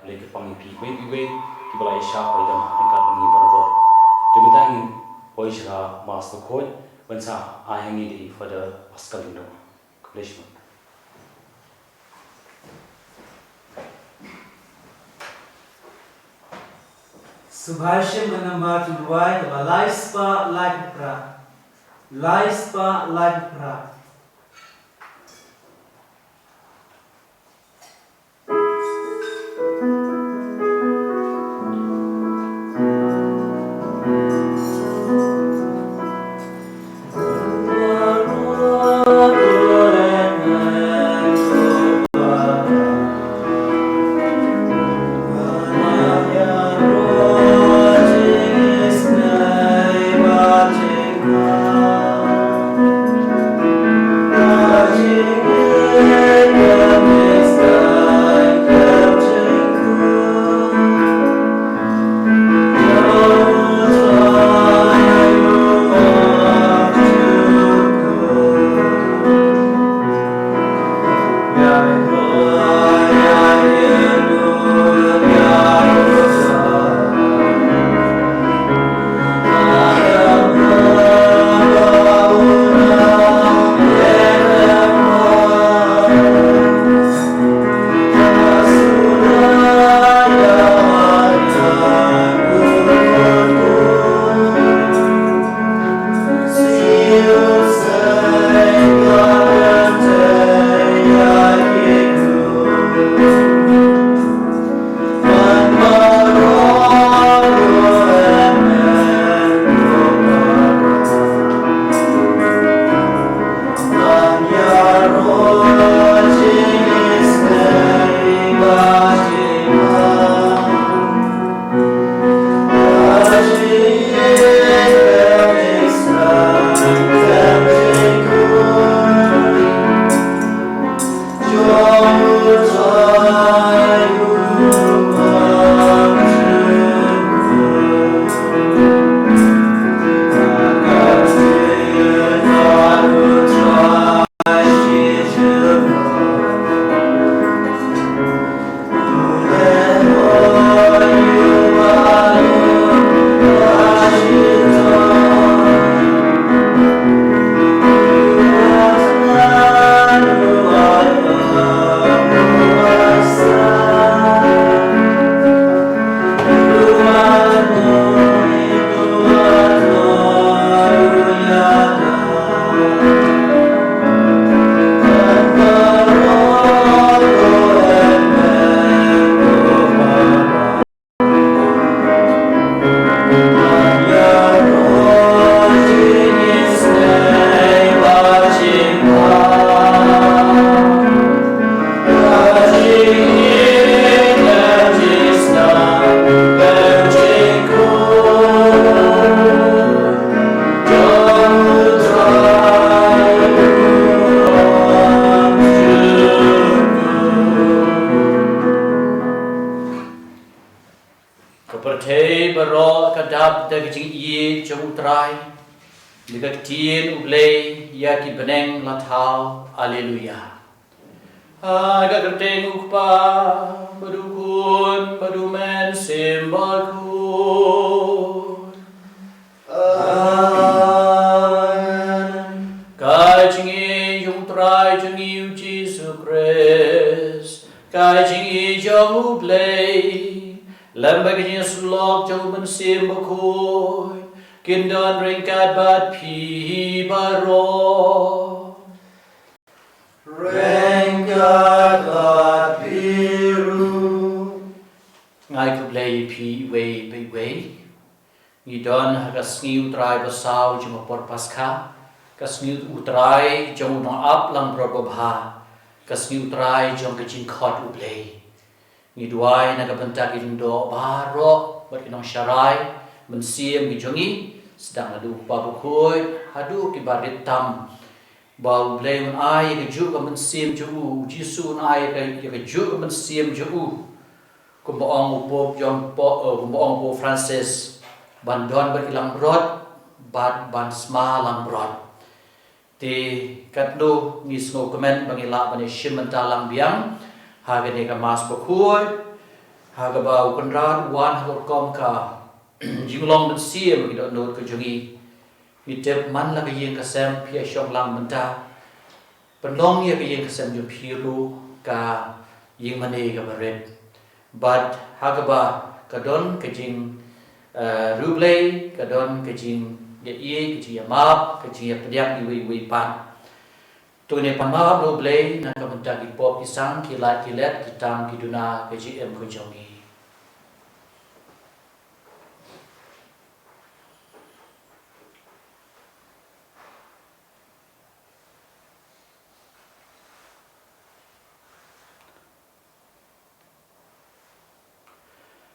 le ke pangi pi we ki balai sha oi dam en ka pangi barbo de mitang oi shra master khoi bansa a hangi di for the pascal no completion Subhashya manama tulwai the laispa lagpra Sao jung por pasca kasni utrai jung no up lang probabha kasni utrai jung ke jing khot ublei ni duai na ka bentak indo baro ber inong sharai mensiem gi jongi sedang adu pa bukhoi hadu ki barit tam bau blei un ai ke ju ka mensiem ju jisu un ai ke ju ka mensiem ju ku boong upop jong po boong po Francis bandon ber ilang rot ban sma lang brot ti katlu ngisno comment bangila bani shimanta lang biang hagene ka mas bokhui hagaba ukanran wan halot kom ka jinglong ben siem ki dot not ka jungi mitep man la ka yin ka sem pia shong lang menta penlong ya ka yin ka sem ju phiru ka yin mane ka baret but hagaba kadon ka jing ruble kadon ka jing ya ie ka jing map ka jing ya pediak ni wi pan tu ne pamab ruble na ka menta ki pop ki sang ki la ki let ki tam ki duna ka jing em ko jongi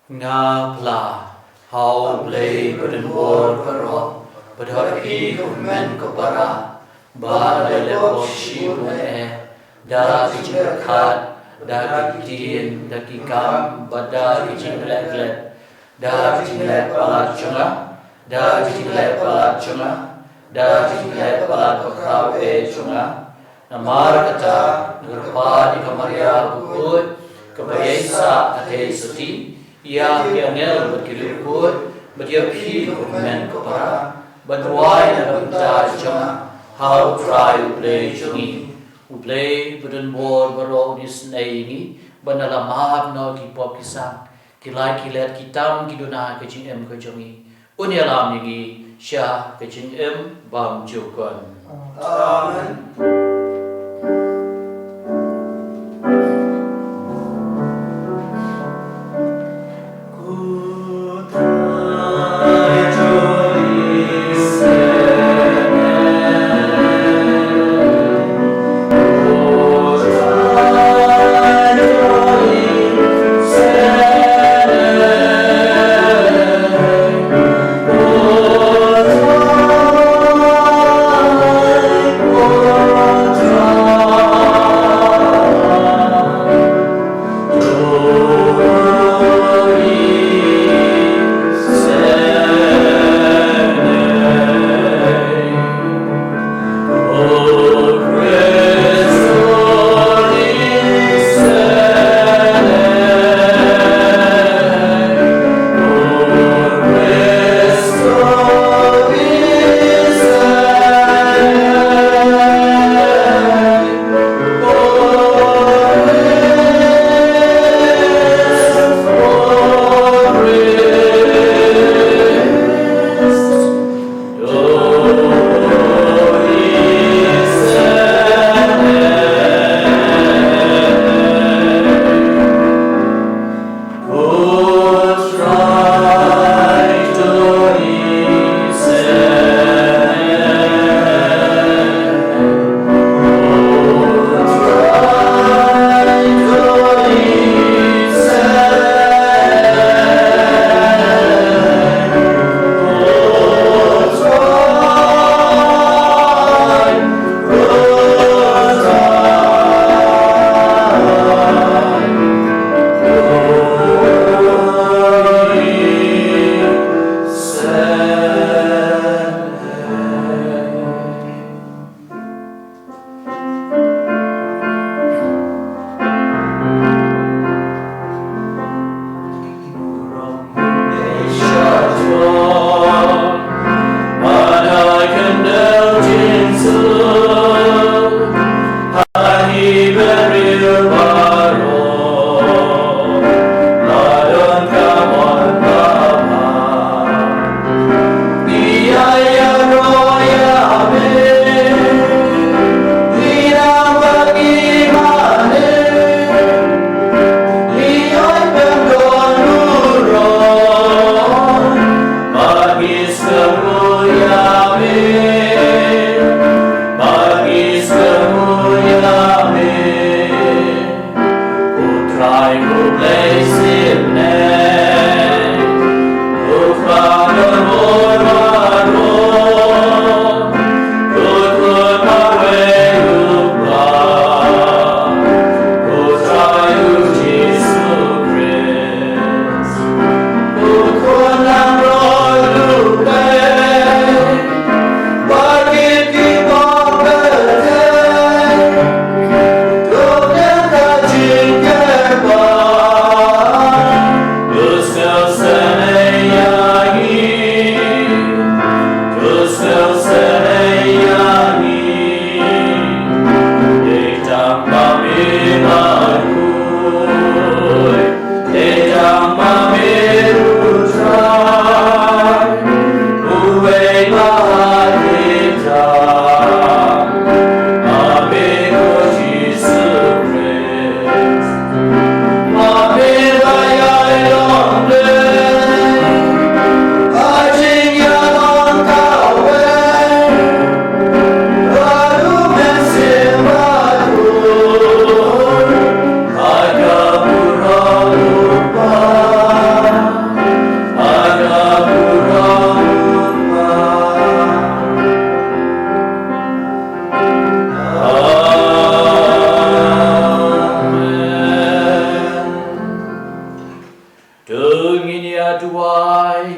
nga pla how play buden bor karo badar pi men ko para ba le ko shi ne da ki khat da ki tin da ki kam bada ki le da ki le pala chunga da ki le pala chunga da ki le pala ko khau e chunga namar kata nurpa di kamaria bukut kebayasa ate suti yang angel berkiliput berdiapi men kepara berduai dalam tajam how try play jungi play berdun bor bero ni snai ni banala mahab no ki pop kisang kilai kilet kitam kiduna kecing em ke jungi unyalam ni sya kecing em bam jukon amen. Tunginia duai.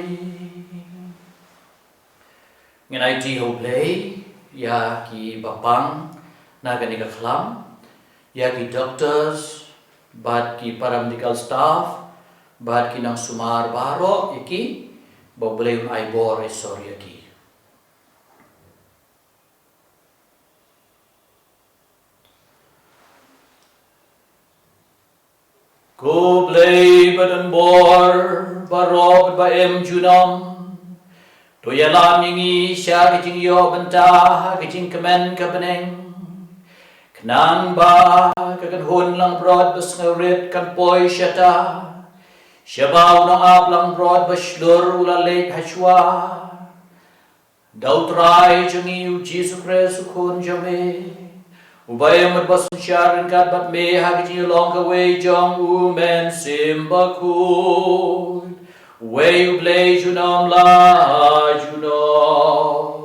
Ngenai ti ho play ya ki bapang naga ni kelam ya ki doctors bad ki paramedical staff bad ki nang sumar barok iki boblem ai bor sorry aki. Ko play badan bor barok ba em junam to yalam yingi sya kicing yo bentah kicing kemen kebeneng kenang ba kakan hun lang brod besngerit kan poi syata syabau nang ap lang brod beslur ulalek hachwa dautrai jungi u Jesu Kristus kun jame ubaya merbas syarin kat bat me hakicing long ka way jong u men simbakun way u blay junam la junam.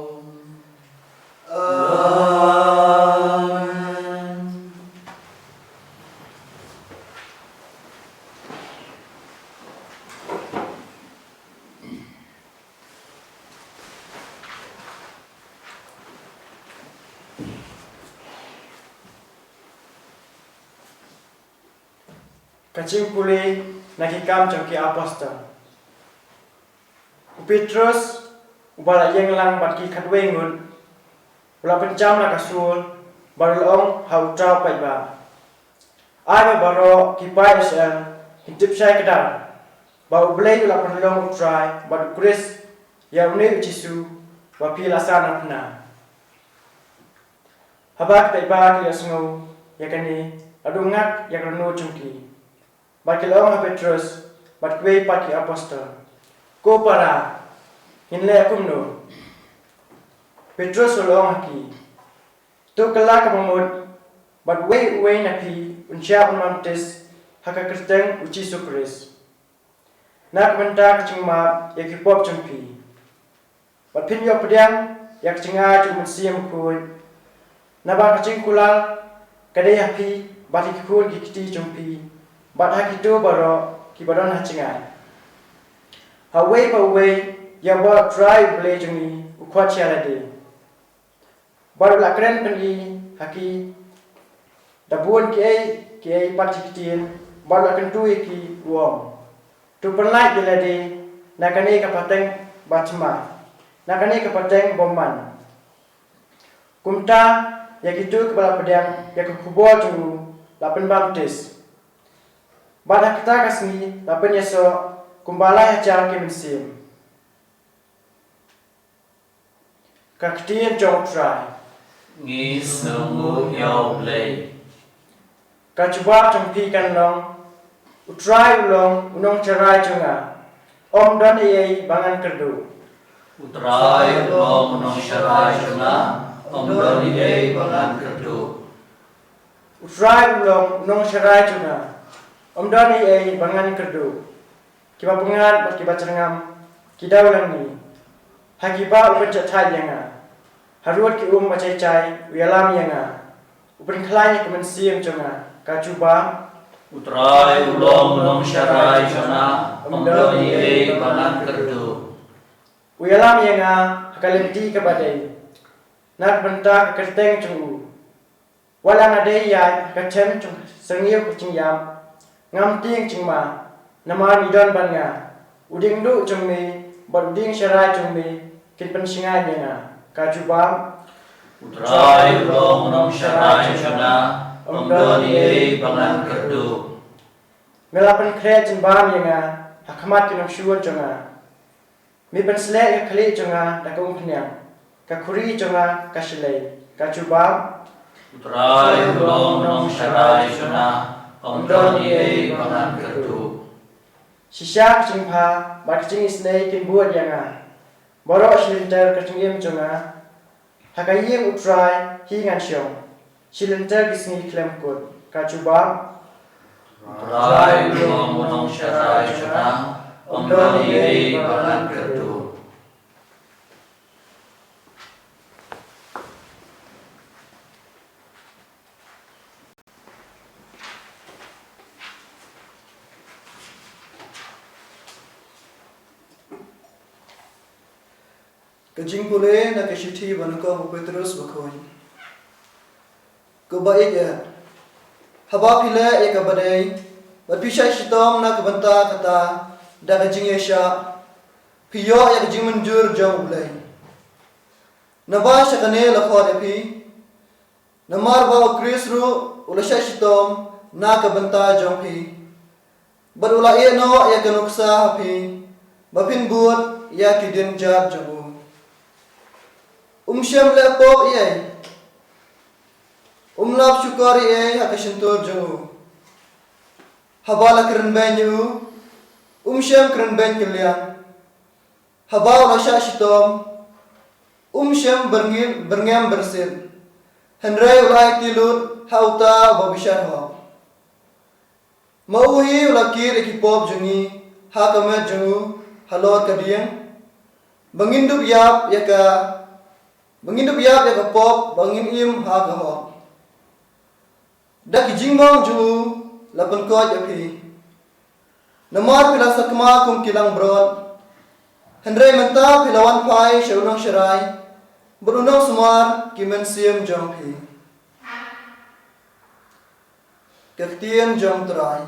Kacing puli nakikam jangki apostol. Petrus ubala yang lang batki kadwengun ula pencam la kasul barlong hau trau pai ba. Ai baro kipai sel hitip sai kedar. Ba ublei ula perlong utrai ba Kris ya une Jesu wa pila sana pna. Habak pai ba ki asngo ya kani adungat ya krono chungki. Bakilong Petrus bat kwe pati apostol. Ko para hinle akumno. Petrus ulong haki. Tu kelak pemud bat we napi uncia penmantis haka kristeng uci sukris. Nak mentak cingma ya kipop cempi. Bat pin yok pedang yak cinga cuma siam kun. Naba kacing kulal kadai hapi bat ikun kikiti cempi. Bat hakitu baro kibaron hacingai. Hawai pawai ya ba try blay jungi ukwat sialade. Baru lakren pendi haki dabuan ki pat kitin baru laken tu ki uom. Tu penlai gelade nakane kapateng batma. Nakane kapateng bomman. Kumta ya kitu kepala pedang ya kekubol jungu lapen baptis. Bada kita kasni lapen yeso kumbala ya jar ke mensim. Kaktian jong try. Ngis nungu yaw play. Kacuba jongpi kan long. Utrai ulong unong cerai jonga. Om dan iyai bangan kerdu. Utrai ulong unong cerai jonga. Om dan iyai bangan kerdu. Utrai ulong unong cerai jonga. Om dan iyai bangan kerdu. Kiba pengat bat kiba cerengam. Kidau lang ni. Hakiba upen catai yanga. Haruat ki macai-cai uyalam yanga. Upen kelai kemen siam jonga. Kacuba Utrai ulong unong cerai jonga. Om dan iyai bangan kerdu. Uyalam yanga hakalenti kabadai. Nak bentak kerteng cungu. Walang adai ya kacem cung sengiu kucing yam. Ngam ting cingma. Nama midon banga. Uding du cungmi. Bad uding cerai cungmi. Kin pensingai yanga. Kacuba Utrai ulong unong cerai jonga. Om dan iyai bangan kerdu. Melapan kre cembam yanga. Hakamat kinam syuan jonga. Mi penslek ya kali jonga. Dakung penyang. Kakuri jonga kasilai. Kacuba Utrai ulong unong cerai jonga. Om dan iyai bangan kerdu. Sisya kecingpa. Bat kecing isnei kin buat yanga. Borok silinter kecing im jonga. Hakayim utrai hingan syong. Silinter kisni klem kut. Kacuba Utrai ulong unong cerai jonga. Om dan iyai bangan kerdu. kejing pule na keshiti banuka bu Petrus bakoi ko baik ya haba pile ek badai bat pisai shitom na kabanta kata da kejing yesha piyo ya kejing menjur jauh bulai naba shakane lakhwa depi namar ba krisru ulasha shitom na kabanta jauh pi badula no ya kanuksa pi bapin buat ya kidin jar jauh Syam lepok ye lap syukari ye hakashintur jauh habala keren banyu Syam keren ban kalian habau lasha shitom Syam berngam bersin Henry ulai tilut hauta babishar ho Mauhi ulakir ekipop jungi hakamet jungu halor kadian Bangindup yap yaka Bangindup yap yaka pop bangin im hakaho Dak jingbang jungu lapan ko yapi Namar pila sakma kum kilang brod Henry menta pilawan pai syunong syarai Berunong semar kimen siam jongpi Kektian jong terai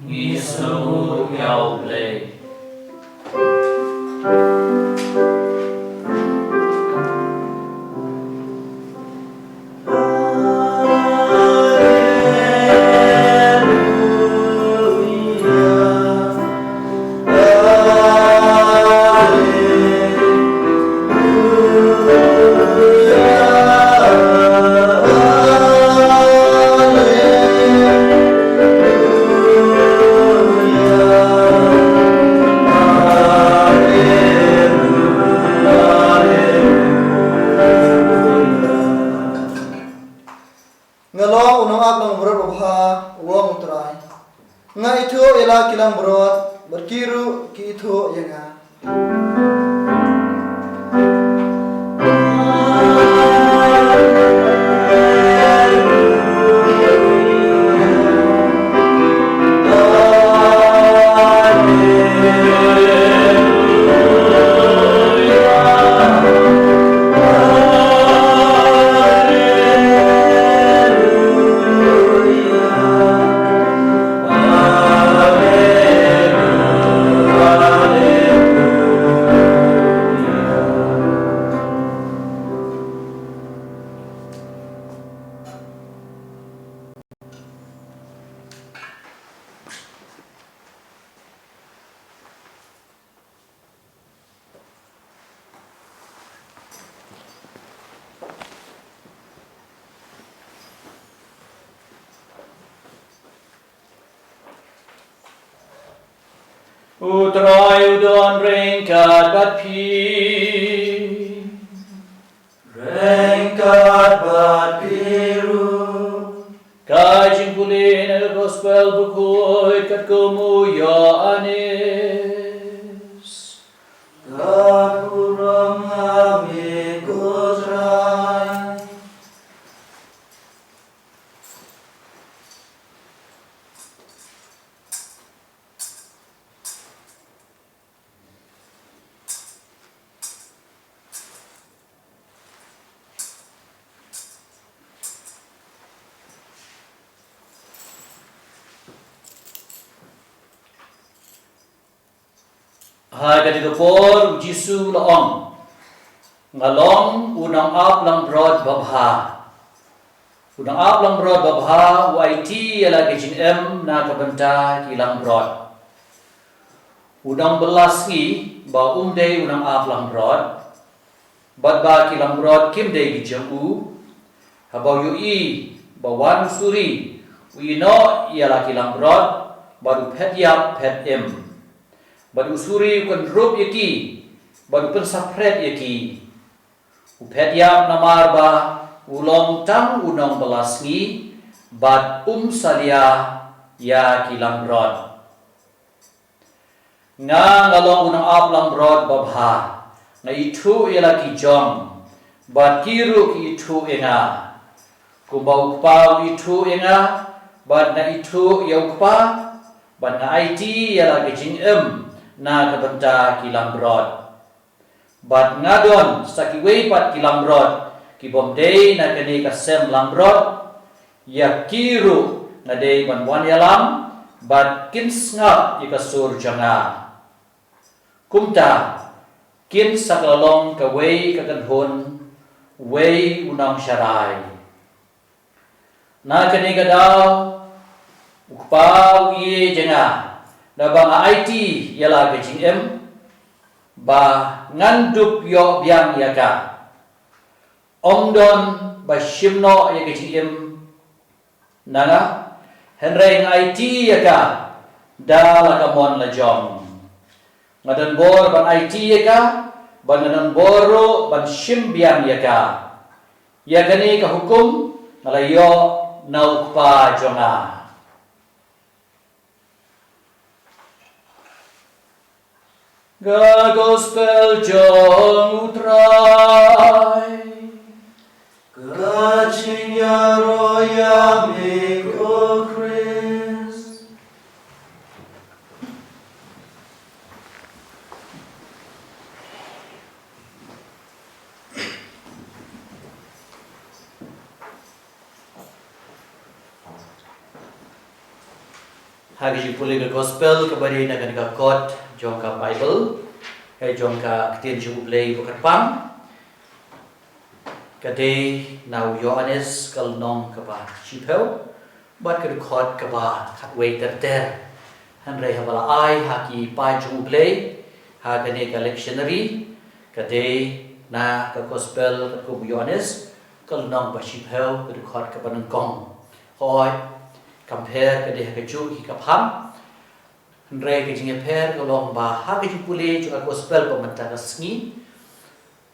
Isu yau play. Ngalong unang ablang brod babha wong utrai nga itu ela kilang brod berkiru ki itu yanga Utrai udon rengkat bat pi Rengkat bat biru Kajing pulin al gospel bukoi kat kumu ya anis Kakurang ami kutrai Hai ketika por Jisu laong ngalong unang ap lang brod babha unang ap lang brod babha YT ala kejin M na kabenta kilang brod unang belas ngi ba day unang ap lang brod bad ba kilang brod kim day gijamu habau yu I ba wan suri wi no iala kilang brod baru pet yap pet M Badu suri kan rup yaki, badu pensapret yaki. Upet yam namar ba ulong tang unong belasngi, bad salia ya kilang rod. Nga ngalong unong aplang rod babha, nga itu ialah ki jong, bad kiru ki itu enga. Kumbau kpau itu enga, bad na itu yau kpa, bad na IT ialah ki jing na kabenta kilang brod Bat ngadon sakiwei pat kilambrod ki bomdei na kani kasem lambrod ya kiru ngadei banwan yalam bat kinsngap ikasur janga kumta kin saklalong kawei kakanhun wei unang syarai na kani kadaw ukpau ye janga na bang IT yala gajing em ba ngandup yo biang yaka ongdon ba shimno ya gajing nanga henreng IT yaka dala kamon la jom ngadan bor ban IT yaka ban ngadan boro ban shim biang yaka yakani ka hukum ngalayo naukpa jonga Gospel jong utrai Kachinya roya meko Christ. Hagi pulih ke gospel kebari na kan kot jongka Bible hai jongka ketien ju play bukan pam kade nau Yohanes kal nong kaba chipel bat ke kot kaba khatwei ter han rei habala ai haki pa ju play ha kane ka lectionary kade na ka gospel ku Yohanes kal nong ba chipel ke kot kaba nang kong hoi compare kade ha ju hi ka pham Andre ke jinge per kolong ba ha ke jupule juga gospel pementa resmi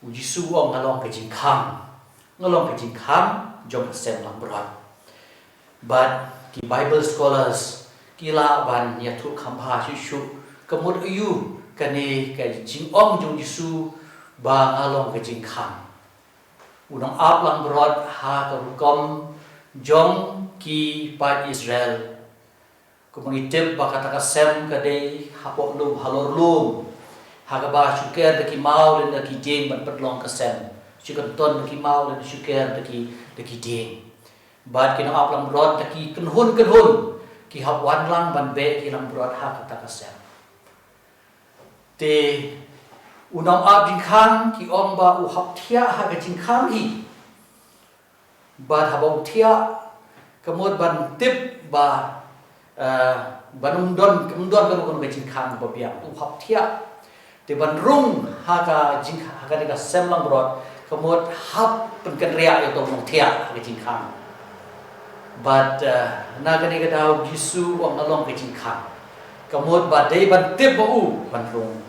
ujisu ong ngalong ke jingkam jong sem lang berat but ki Bible scholars kila ban ya tu khamha shishu kemud ayu kane ke jing ong jong jisu ba ngalong ke jingkam unang ap lang berat ha ke hukum jong ki pa Israel Kumangitip baka takasem kadai hapok lum halor lum hagaba syuker daki mau dan daki ding ban petlong kasem syuker ton daki mau dan syuker daki ding bad kina aplang brod daki kenhun ki hap wan lang ban be ki lang brod ha takasem te unam ab jing khang ki om ba u hap thia ha ka jing khang hi bad habong thia kemud ban tip ba banung don kemdon kan ke jingkhang babiak tu hap thia te ban rung ha ka jingkha ha ka semlang brot kemud hap penken ria yo tong thia ke jingkhang but na ka ni ka daw gisu ong nalong ke jingkhang kemud ba dei ban tip bu ban rung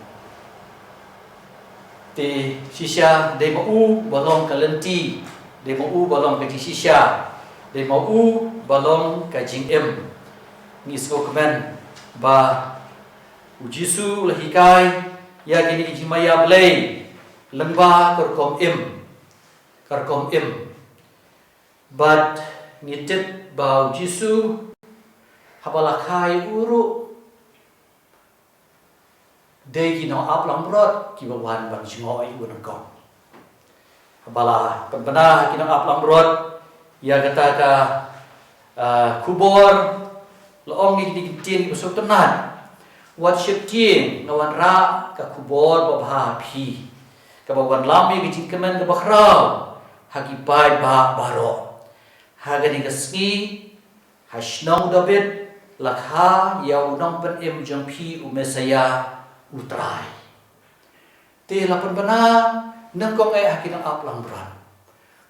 te shisha dei bu balong ka lenti dei bu balong ke shisha dei bu balong ka jingem ni spokeman ba ujisu lahikai ya kini jimaya blay lengba karkom im but nitip ba ujisu habalakai uru degi no aplang brot ki bawan ban singoi unang kom habala penbena kino aplang brot ya kata ka kubor Loong ni kitin busuk tenan. Wat syektin ngawan ra ka kubor babha phi. Ka bawan lami ki kemen ka bakhrau. Hagi pai ba baro. Hagani ka ski hashnong David lakha yau nong pen im jong phi umesaya utrai. Te lapan bana nang kong ai hakinang aplang bran.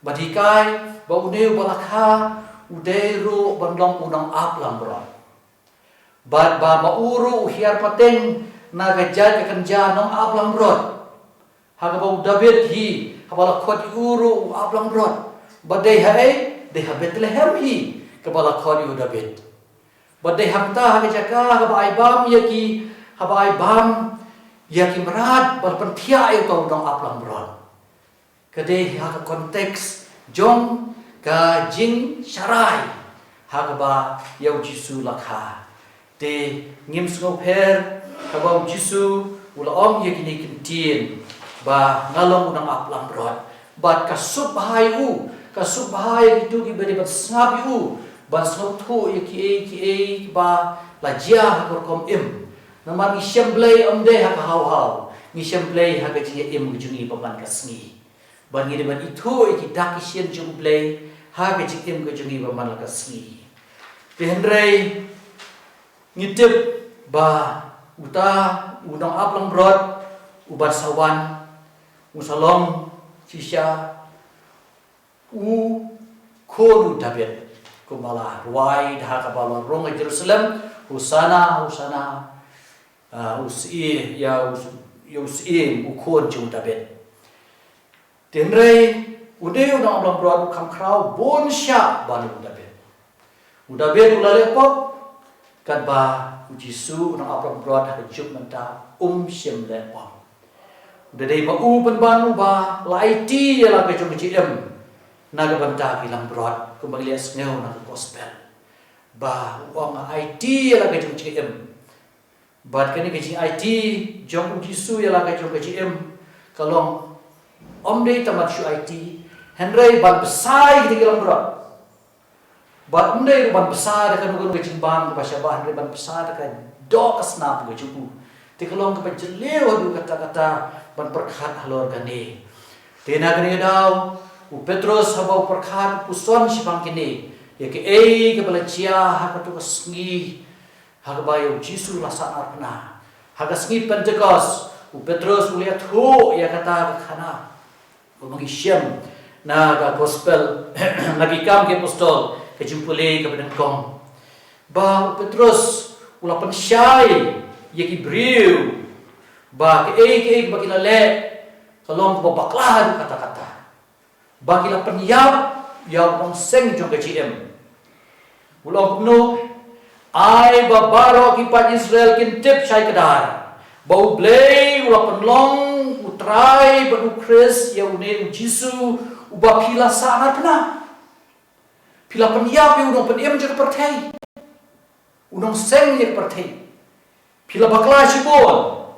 Badikai ba uneu balakha udero bandong unang aplang bran. Bad ba mauru hiar pateng nagajal kakanja nong aplang brod hagabaw David hi habala khot uru aplang brod badai hae de ha Bethlehem hi kabala khot yu David badai hamta hagajaka habai bam yaki habai bam yaki merad bal pentia yu tong nong aplang brod kade ha konteks jong ka jing syarai hagaba yau jisu lakha te ngim sngo per kabau jisu ula om ye kini kintin ba ngalong unang aplang brod bat kasut bahai itu ki beri bat sngabi ban snop thu ki ba la jia kom im naman ni semblay amde ha hau ni semblay ha ji im jungi paman kasngi ban ni ban itu ki dakisian jumblay ha ji im jungi paman kasngi Henry ngitip ba uta unang aplang brod ubat sawan usalong sisya kodu David kumala ruai dah kabala rong Jerusalem husana usi ukon jung David Henry ude unang aplang brod kam krau bonsya banu David David ulale pop kat ba Jisu unang aplang brod ha juk menta siem le pop Dari mau penbanu ba laiti ya la kecung kecim naga banta bilang brod kembali lihat ngeu naga gospel ba uang IT ya la kecung kecim bat kani kecing IT jong Jisu ya la kecung kecim kalau dei tamat shu IT Henry ban besai di dalam brod bat dei ban besar kan bukan kecing bang bahasa bah Henry ban besar kan dok snap kecung Tikalong kepenjeleu adu kata-kata ban perkhat halor gani. Tena gani daw Petrus habau perkhat puson sipang kini. Ya ke ke balacia hakatu kesngi hagabayo Jisu lasa arpna. Hagasngi Pentecost Petrus uliat ho ya kata kana. Mengisyam na ga gospel lagi kam ke apostol ke jumpule ke bedengkong. Ba Petrus ula pensyai Yaki beriu, bagi bagi lale, kalau mau baklah kata-kata, bagi la penyap, ya orang seng jong keciem. Ulang penuh, ai babaro kipat Israel kintip syai kedar, bau blay ulah penlong utrai banu Kris ya une Jisu ubah pila sangat pernah, pila penyap ya unang peniem juga pertai, unang seng ya pertai. Pila bakla sibon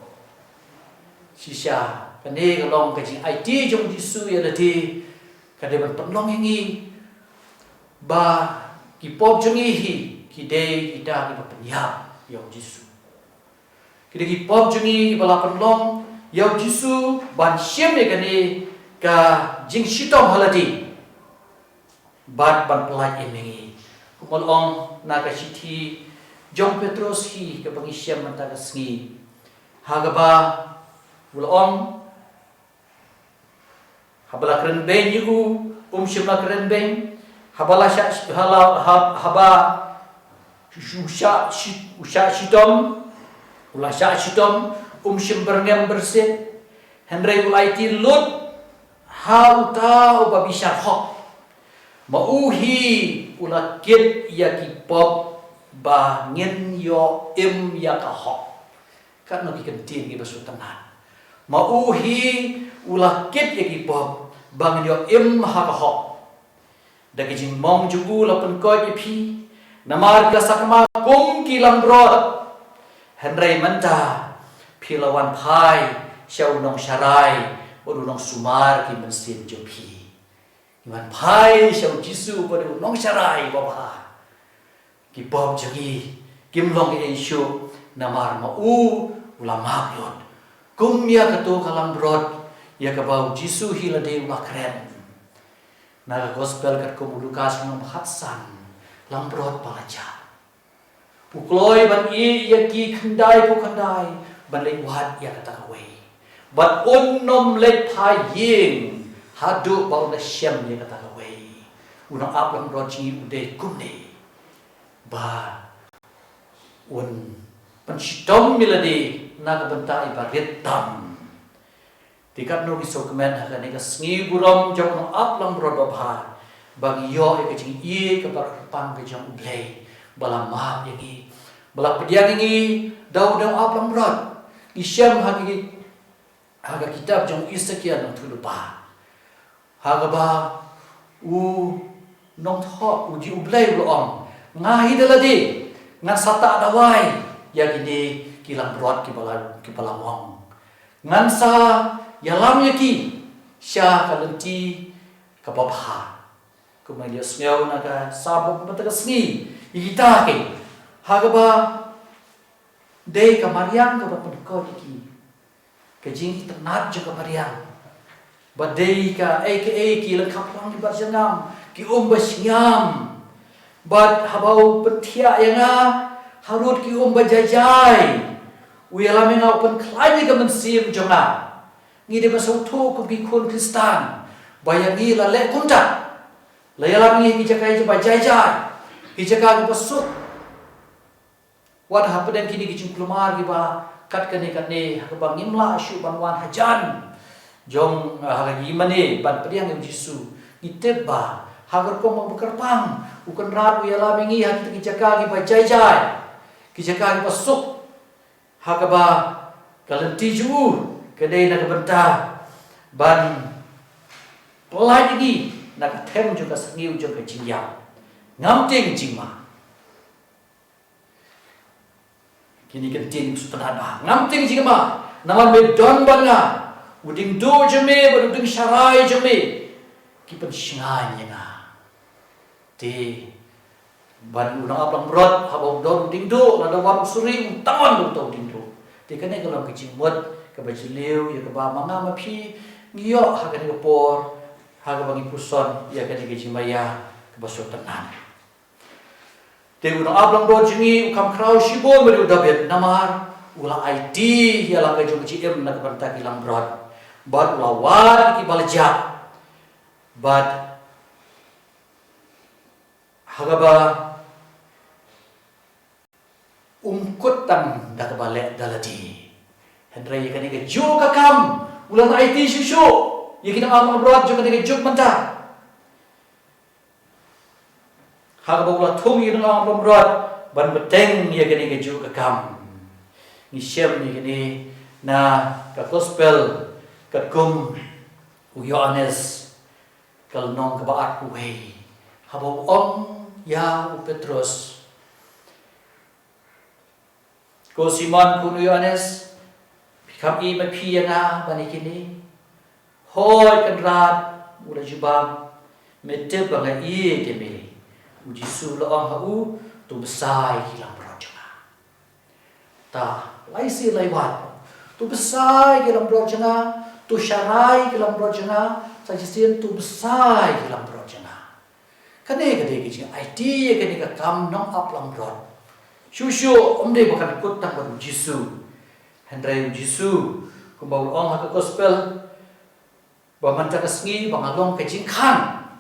sisya kani kalong kajing IT jong Jisu ya lati kade ban penlong hingi ba kipop jong ihi kide kita ki penyap ya Jisu kide kipop jong ihi bala penlong ya Jisu ban syem ya kani ka jing sitom halati ban pelaj emengi kumolong naga siti Jong Petrus hi ke pengisyam mentaga sengi hagaba ulong habala keren ben yu shimla keren ben habala sha haba usha shitom ula sha shitom shim berngem bersit Henry ulaiti lut hauta ubabishar hok mauhi ulakit yakipop ba ngin yo im ya ka hok kan no ki kentin ki basu tenan mauhi ulah kit ya ki bob bang yo im ha ka hok da ki jing mong jugu la pen ko ye phi namar ka sakma kum ki lam rod Henry menta philawan phai shau nong sharai bodu nong sumar ki mensin jo phi iman phai shau Jisu bodu nong sharai baba ki bob jangi kim long e shu namar ma ulama blot kum ya kato kalam brod ya ka bau Jisu hila de ula kren na gospel kat ko Lukas nom hatsan lam brod palaja ukloi ban ya ki khandai pu khandai ban le wat ya kata kawe bat nom le pha ying hadu bau na shem ya kata kawe una ap lam brod chi ude kumne ba pensitom miladi naga bentai barit tam tikat no biso kemen hakane ka sngi burom jong no ap lang brodo bha bagi yo e kecing i ke pang ke jong ublei bala ma yangi bala pediang ini dau ap lang brod isyam hagi haga kitab jong isakian no tulupa haga ba nong tho uji ublei lo ngahi daladi ngan sata dawai ya gini kilang brod ki bala wong ngan sa yalam yaki sya kalenti kapapha kumaya smell naga sabuk mataga sni igita ke hagaba dei kamariang kapapun ko yaki kajing tenat juga kamariang badei ka aka ki lekapang di barjangam ki basyam bad habau petia yanga harut ki bajajai uyalam yang open klai ka mensim jonga ngi de basau to ko bi kon kristan bayangi la le kunta la yalam ngi ki jakai je bajajai ki jakai pasuk wat hapaden kini ki jumplumar ki ba kat kane ka bangim la syu banwan hajan jong hagi mane ban priang yang Yesu iteba hagar ko mabukarpang ukan rabu yalam ngi hati ki jakai ki bajajai ki jakai pasuk hagaba kalenti ju kedai nak bentah ban pelai ini nak tem juga sengiu juga jingyam ngamting jingma kini kentin sutanada ngamting jingma naman bedon banga uding do jeme uding syarai jeme kipen singanya na ti ban unang aplang brot habau don uding do nada wan suri tangan do uding do ti kane kalau kecing mut ke bajiliu ya ke ba manga mapi ngiyo hagan ke por haga bagi puson ya kane kecing maya ke basot tenan te unang aplang do jingi ukam krau shibo meri udabet namar ula IT ya lang ke jong cim nak banta kilang brot bad ula ki balja bad haga ba umkutan dak balik daladi hendrai yakani ke jo kakam ulang IT susu yakina amal berat jo kani ke jok menta haga ulah thum yakina amal berat ban beteng yakani ke jo kakam ni syam yakini na ka gospel ka kum u Yohanes kal nong ka baat kuwei habau ya u Petrus ko Simon kuno Yohanes bikam i mapi nga banikini hoy kanrat ula jubam mete banga i demi uji su laong hau tu besai hilang projanga ta laisi laiwat tu besai hilang projanga tu syarai hilang projanga sajisian tu besai hilang projanga kane kade kici IT kane ka kam nong aplang brot Shushu omde bukan ikut tak baru Jisu, Hendrai Jisu, kumbau ong hak gospel, baman tak sengi bangalong kejingkang,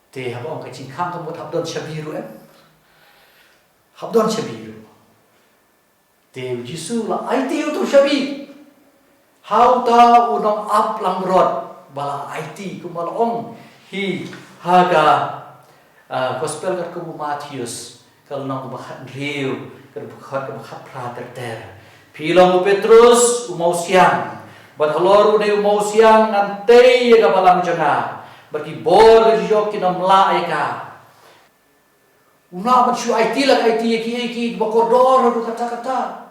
te habong kejingkang kamu habdon syabiru habdon syabiru, te Jisu lah IT untuk syabi, how ta unong aplang rod bala IT kumbau ong hi haga gospel kat kubu Matius kalau nang bahat riu kat bahat prater pilong Petrus umau siang bat halor ne umau siang nanti ya balang janga bagi bor ke jok kina mlaika una bat shu IT lah IT ki bakordor du kata-kata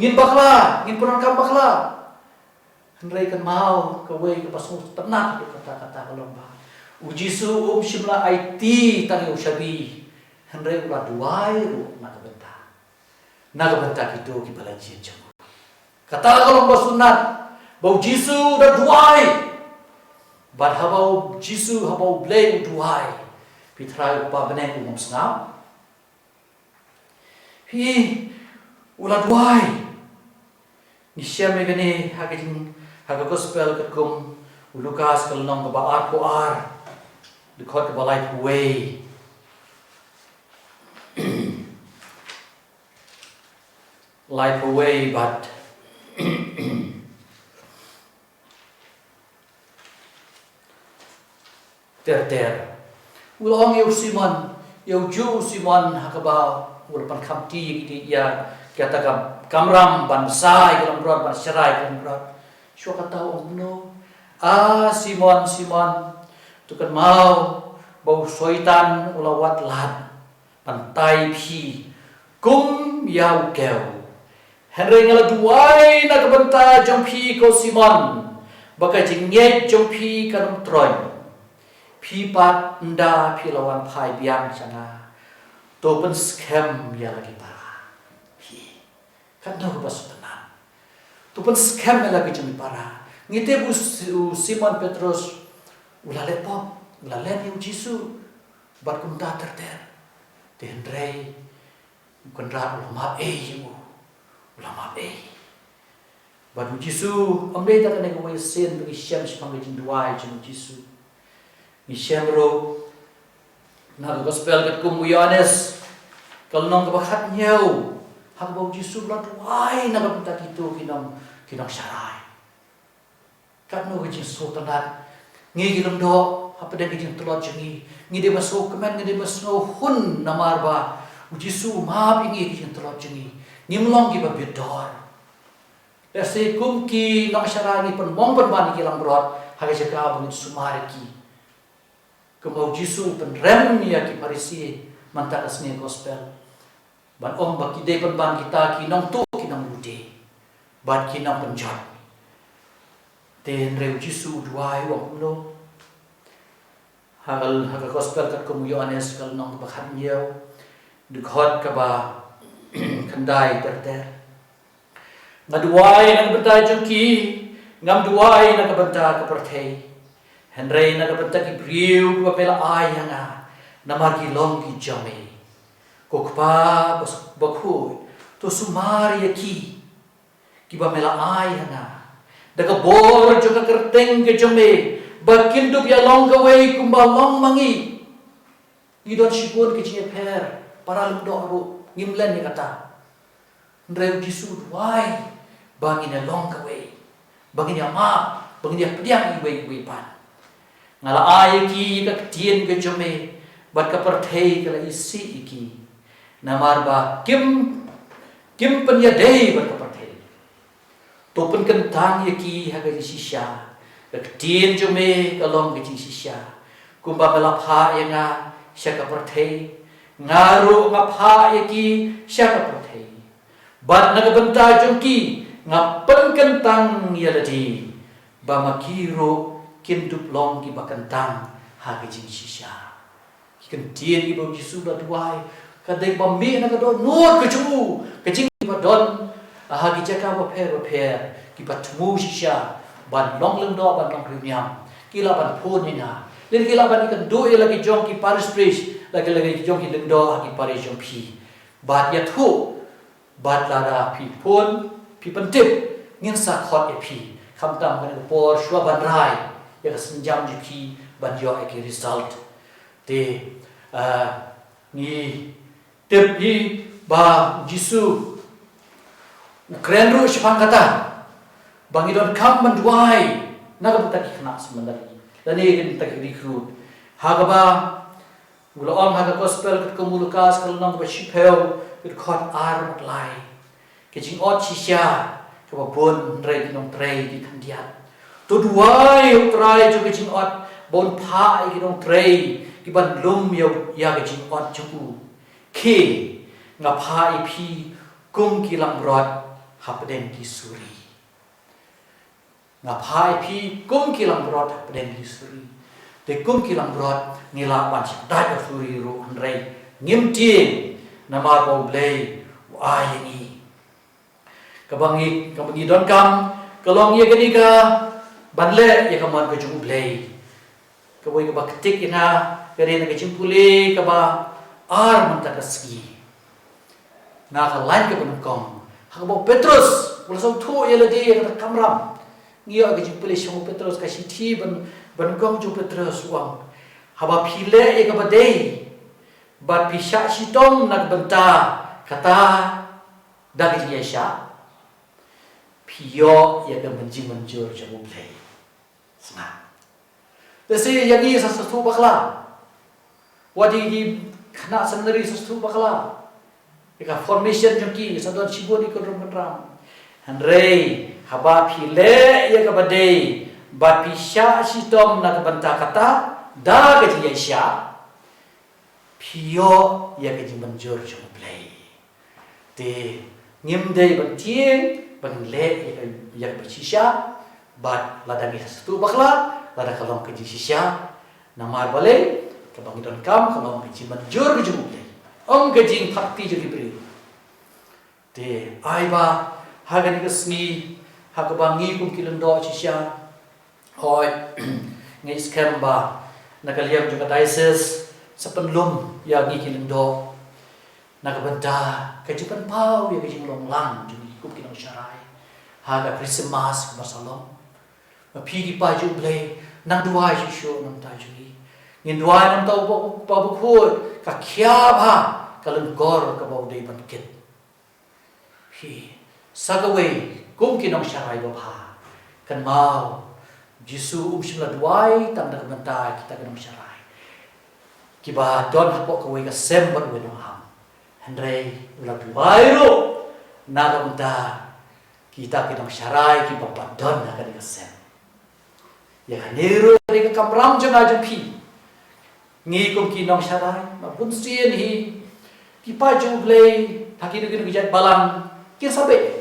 ngin bakla ngin perangkap bakla hendrai kan mau ke we ke pasu tenang kata-kata kalau bah uji su shimla IT tani ushabi hendrai ula duai ru naga benta gitu ki balaji jam kata kalau basunat bau jisu da duai bad habau jisu habau blame duai pitrai pa benen umum sngam hi ula duai ni syame gani haga gospel ketkum Lukas kalau nong ba ar the court of life way life away but ter ulong eu Simon eu ju Simon hakaba ulpan khamti gitu ya kata kamram ban sai dalam rod ban serai dalam rod syo kata no Simon tu kan mau bau soitan ulawat lad pantai pi kum yau keu Henry ngala duai na kabanta jompi ko Simon baka jingyet jompi kanum troy pi pat nda pi lawan phai biang changa to pen scam ya lagi para pi kan no basutana to pen scam ya lagi jompi para ngite bu Simon Petrus ulale pop ulale ni Jisu bat kumta terter te Henry kundra ulama ulama Badu Jisu amdei tak kena kawai sen bagi Syam sepanggil jinduai jenu Jisu. Ni Syam ro na gospel kat kum Yohanes kalau nong kebakat nyau hak bau Jisu la duai na kapta kitu kinong syarai. Kat no gejin so tanat ngi kinong do apa dah gejin telot jengi ngi de masuk kemen ngi de masuk hun namarba Jisu maaf ingi gejin telot jengi nimlong ki babidor dasi kumki nong syarani pen mong pen bani kilang berot hage jaka bangit sumariki kemau Jisu pen rem ya ki parisi mantak asni gospel ban om baki de pen ban kita ki nong tu ki nong bude ban ki nong penjat ten reu Jisu duai wong lo hagal gospel kat kum Yohanes kal nong bakhan yau dekhot ka ba kendai terter ngaduai nak benta jengki ngam duai nak benta ke perthei Henry nak benta ki briu ba pela ayanga namar ki long ki jame kokpa bakhu to sumari ki ba mela ayanga daga bor juga kerteng ke jame bakin du ya long gawai kumba long mangi idon sipun ke cine per para lumdo ngimlen ni kata Ndreu Jisu duai bangin ya long kawai bangin ya ma bangin ya pediang iwe pan ngala ay ki ka tien ke jome bat ka perthei kala isi iki namar ba kim penya dei bat ka perthei to pen kentang ya ki haga sisya ka tien jome ka long ke sisya kumba bala pha ya nga sya ka perthei ngaru ngapha ya ki sya ka perthei bat nagabenta jongki ngapen kentang ya ladi ba makiro kintup long ki bakentang hage jing sisya kentien ki bau Jisu da duai kadai ba me na do nur ke chu ke jing ba don hage jaka ba pher ki patmu sisya ban long leng do ban long premium kila ban phun ni na len kila ban kan do ya lagi jong ki paris priest lagi jong ki leng do hage paris jong pi bat ya thu bat lara pi pun pi pentip ngin sa khot e pi kham tam kan por shwa ban rai ya senjam ji pi ban yo e ki result te ni tep hi ba Jisu Ukraine ro shpang kata bangidon kam manduai naga buta ki khna semandari dan ni kan tak recruit hagaba ulo om haga gospel kat komulukas kal nang ba shipel kat khot ar lai ke jing ot sisya ke bon rei kinong trei di kandiat to duai utrai jo ke jing ot bon pha kinong trei ki ban lum yo ya ke jing ot chu ke nga pha pi kum ki lang rot hapden ki suri nga pha pi kum ki lang rot hapden ki suri te kum ki lang rot nila ban da suri ro rei ngim ti nama ko blei ai ni kabangi don kam kalong ye gani ka banle ye kaman ka jung blei kawai ka baktik ina kare na ka chimpule ka ba ar manta ka ski na ka lain ka banukong ha ba Petrus wala so thu ye ladi ka kamram ngiyo ka chimpule shong Petrus ka sithi banukong ju Petrus wang haba phile ye ka ba dei bat pisha sitong nagbanta kata dagi yesha pio ya ka menjur jamu play senang desi yani sesuatu bakla wadi di kena sendiri sesuatu bakla ika formation joki sadon siboni ko ram Henry haba phile ya ka badei bat pisha sitong nagbanta kata dagi yesha pio ya ke jimanjur jong play te ngim dei ban tieng ban le yak ba shisha bat ladang satu bakla lada kalong ke shisha namar bale ke bang don kam kalong ke manjur ke jumu ong ke jing thakti ju libri te ai ba hagan ke sni hakabangi kum kilendo shisha hoi ngai skem ba nakaliam juga diocese sepenlum ya ngi kilendo nakabenta kajipan pau ya kajing long lang juni kum kinong syarai haga Christmas masalom pigi pa ju blay nang dua shisho nam ta juni ngin dua nam tau pa bukhut ka kya ba kalun gor ka bau dei ban kit hi sagaway kum kinong syarai ba kan mau Jisu umshimla duai tam dak benta kita kinong syarai kiba don hapok kawai ka semban wenong ham Hendrai ulah duai ro naga benta kita kinong syarai ki bapak don naga di sem ya kanero dari ka kamram janga jampi ngi kum kinong syarai ma punsien hi ki paju blay thaki nu gijat balang ki sabe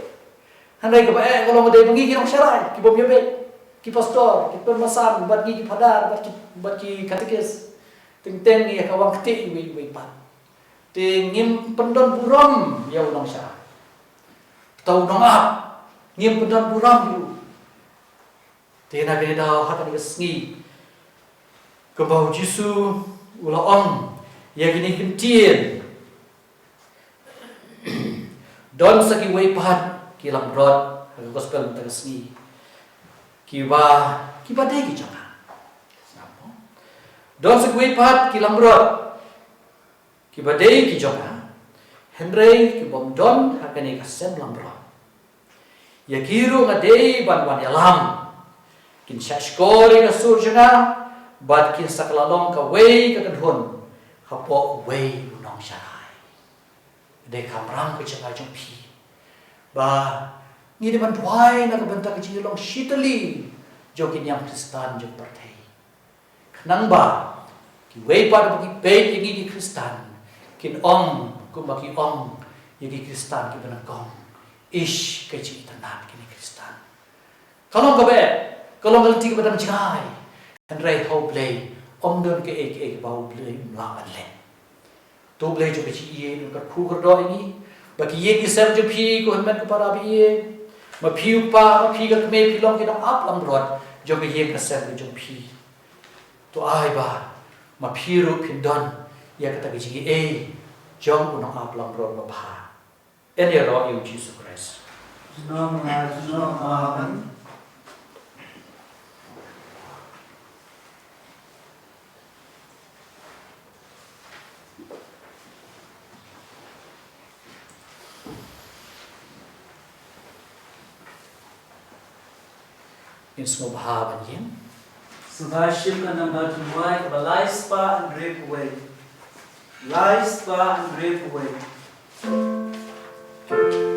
Hendrai ka ba kalau ngode ngi kinong syarai ki bom yabe ki pastor ki permasan bat ki padar bat ki katekes teng ni ka wang kti wi pat te ngim pendon buram ya unang syarai tau nong ap ngim pendon buram yu te na ge da hat ni sngi ke bau Jisu ula ong ya gini kentien don saki wei pat ki lam rod gospel ta sngi kiba dei ki janga don saki pat ki lam rod kiba dei ki janga Hendrai ki bom don hakane ka sem lam rod ya kiru ngadei ban yalam kin shashkori ka surjana bat kin saklalong ka wei ka kadhun hapo wei unong syarai de kamrang ko changa jompi ba ni de ban duai na ka benta ka jilong shitali jokin yang Kristan jok perthei nang ba ki wei pa ki pe ki Kristan kin ong ku baki ong yagi Kristan ki banakong ish ka chi tanat ki Kristan kalong ka be kalong galti ka badam jai Hendrai ho play om don ke ek bau play mlang le to play jo chi ye ka khu ko do ni baki ye ki ser jo phi ko hman ko para bi ye ma phi pa ma phi ka me phi long ki dam ap lam rod jo ke ye ka ser jo phi to ai ba ma phi ru phin don ya ka ta ki chi e jong unong ap lam rod ba pha en ye ro yu Jesus Christ Nom amen. in semua bahaban yen Subhashim ka number 2 ka lies pa and rape away. Lies pa and rape away. Yeah.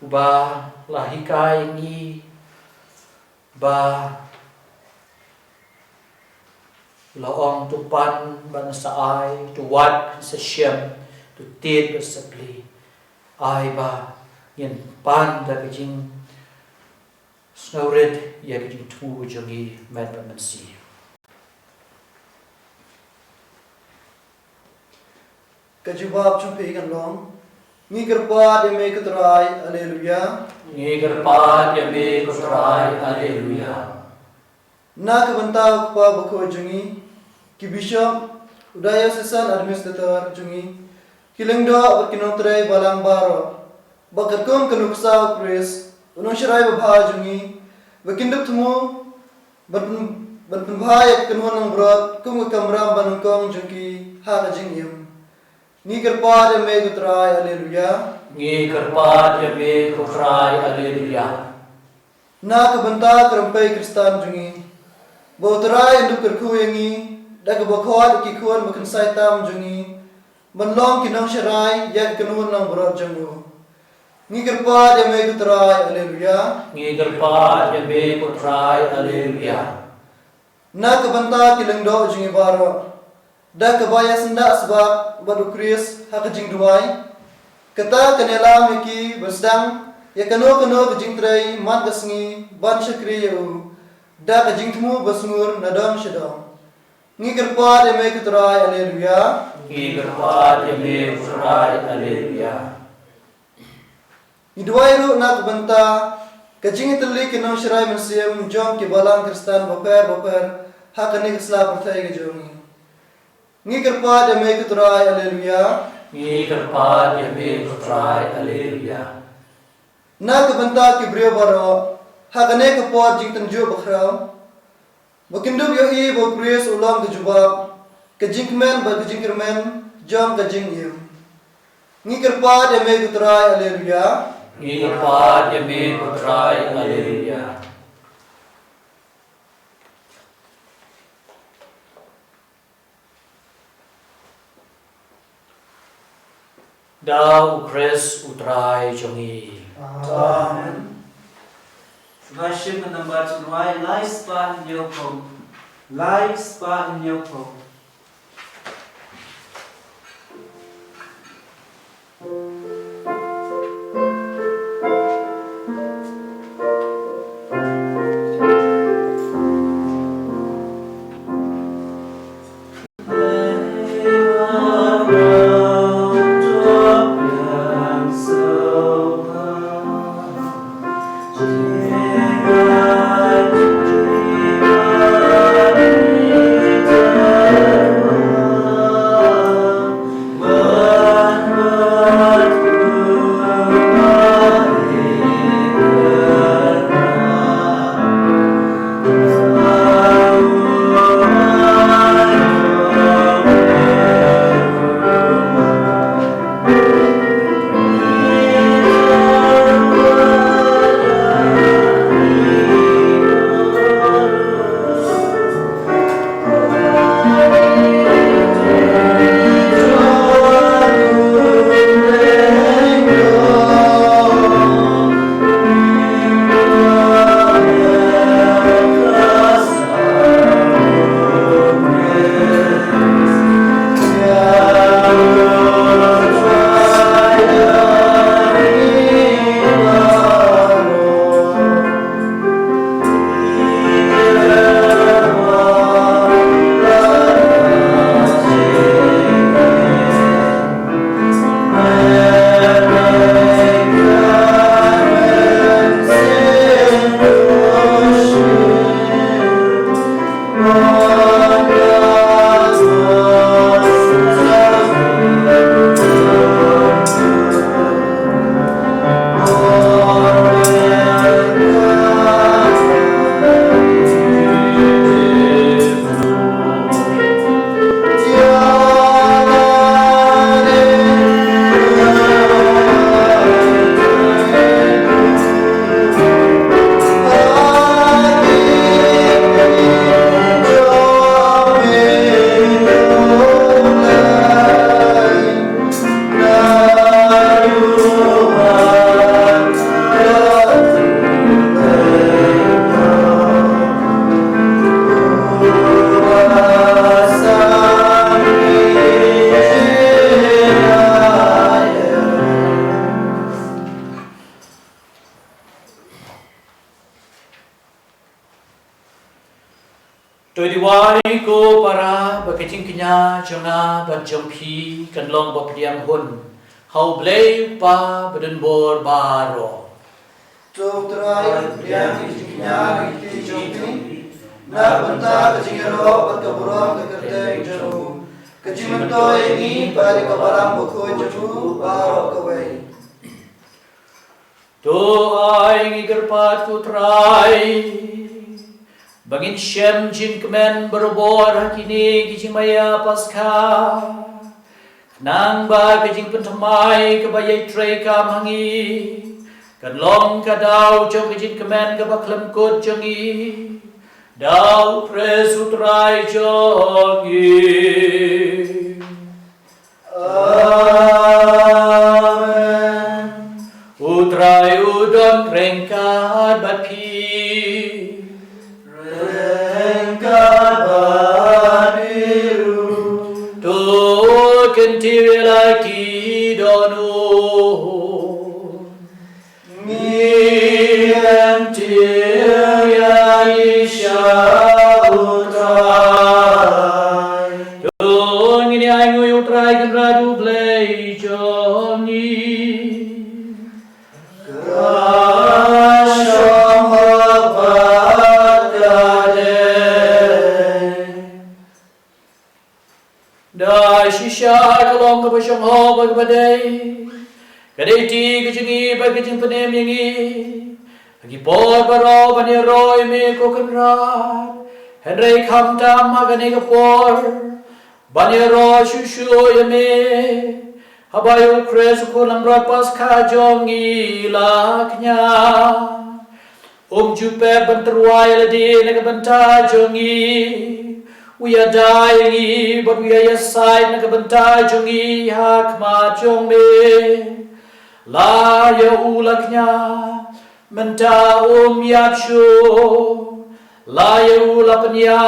ba lahikai ni ba laong tu pan ban sa ai tu wat sa shem tu tit ba sa pli ai ba yen pan da ka jing snowred ya ka jing tu jongi met ba man si kajubab chumpi kan long ngi kerpa de me kutrai haleluya ngi gerpa ya me kutrai haleluya na kabanta pa bako jungi ki bishop udaya sesan administrator jungi kilengdo berkinotrai balang baro bakarkom kanuksa kris unong shirai babha jungi bakindup tumu berpenbahaya kenuan ng brot kum kamram banungkong jungi ha kajing yum ni kerpa de me kutrai haleluya ngi gerpa ya me kutrai haleluya na kabanta kerampai kristan jungi botrai induk kerku yangi dak bakhwat ki kuan makan saitam jungi banlong kinong shirai yak kenuan ng brot jungu ni kerpa de me kutrai haleluya ngi gerpa ya me kutrai haleluya na kabanta kilengdo jungi baro dak kabaya senda sebab badu kris hakajing duai kata kanela meki bersdang ya kano kajing trai mat kasngi ban syakri yau dak kajing temu basngur nadam syadam ngi kerpa de me kutrai haleluya ngi gerpa ya me kutrai haleluya Idwai ru nak banta kajing teli kinong shirai mensiam jom ki balang kristan baper hakani kesla pertai ke jongi ngi kerpa de me kutrai haleluya ngi gerpa ya me kutrai haleluya nak banta ki brio baro hakane ke pot jing tenju bakrau bakindu yo I bo kris ulam ke jubab kajing men ba kajing kermen jom kajing yum ngi kerpa de me kutrai haleluya ngi gerpa ya me kutrai haleluya Dau Chris utrai jongi Amen. Worship and number 2, lies pa in your home. Lies pa in your home. Yeah. Tôi đi vay cô para bà cái chính kenya changa bà chồng phi cần long bà priam hun hầu blei pa bà đơn bor ba ro Chok trai yang istinya iti chompi na banta kachingero bat kaburam kakerte jaru kachimanto ini bari kabaram bukho jaru baro kawai To ai ngi gerpat ku trai Bangin shem jin kemen berbor hakini kijing maya pasca Nang ba kijing pentamai kebayai tray kam hangi Kan long ka dau trong kijing kemen kebaklem kot jongi Dau presutrai jongi Amen Utrai udon rengkat bat pi Kentiri lagi donu Ngiantir ya isya utrai Dong ini aingu utrai kan radu blei jongi Kasyam habat gade Da shisha kalong ka pasyang ho bagbaday Kaday ti kachingi bagkaching panem yangi Agi por baro baniroy me kokanrat Henry kamtam magani ka por Baniro shushu yame Habayo kres kulang rapas kajongi laknya Jupe banterway ladi nagabanta jongi We are dying, but we are yesai nagabanta jongi hakma jongme. La ya ulaknya menta yapshu. La ya ulapnya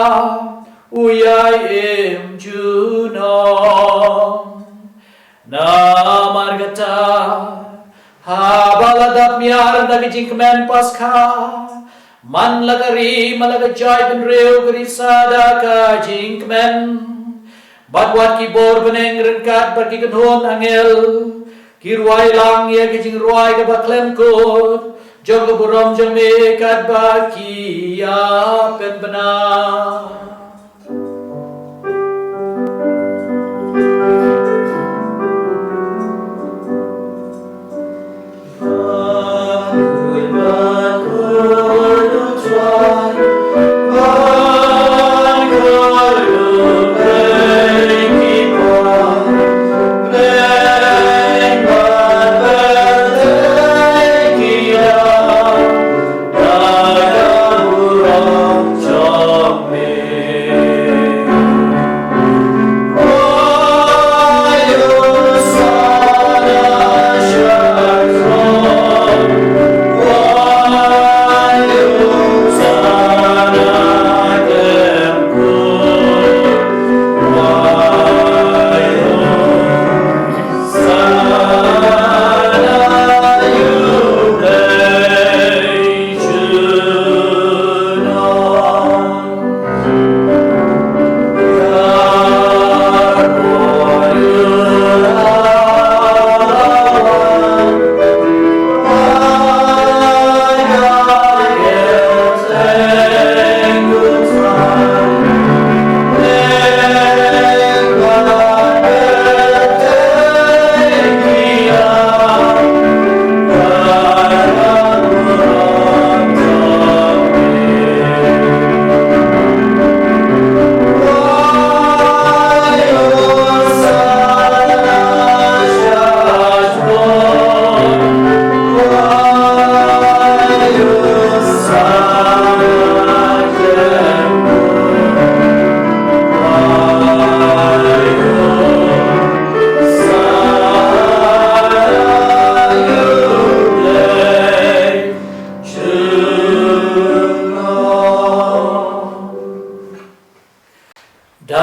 uyai junong. Na margata habaladap miar nagijing kemen pasca. Man lagari malagajay ben reo gari sada ka jingkmen Badwat ki bor beneng rengkat bagi kenhon angel Kirwai lang ya kijing ruai ka baklem kot Jog burom jong me kat baki ya pen benar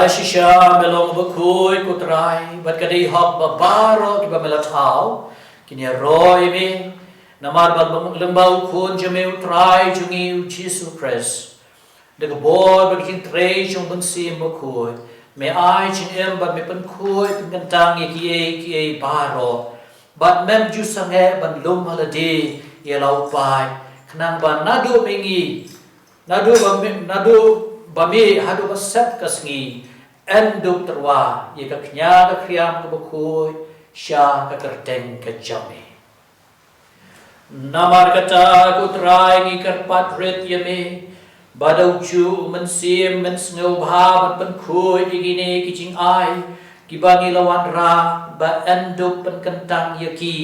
Shisha melong bakui kutrai bat kadai hop babaro ki bamelatau kini roy me namar bal lembau kun jame utrai jungi Jesus Christ de bor ba kin tre jong ban sim ba khoi me ai chin em ba me pan khoi pen kan tang ki e baro but mem ju sange ban lum holiday ye lau pai khnang ban nadu mengi nadu ba mi hadu ba set kasngi en duk terwa ye ka khnya ka kriam ka ba khoi sha ka kerteng ka jame namar kata ku trai ni karpat ret yame badau chu men sim men snow bha ban khoi digine kiching ai kibangi lawan ra ba enduk pen kentang yaki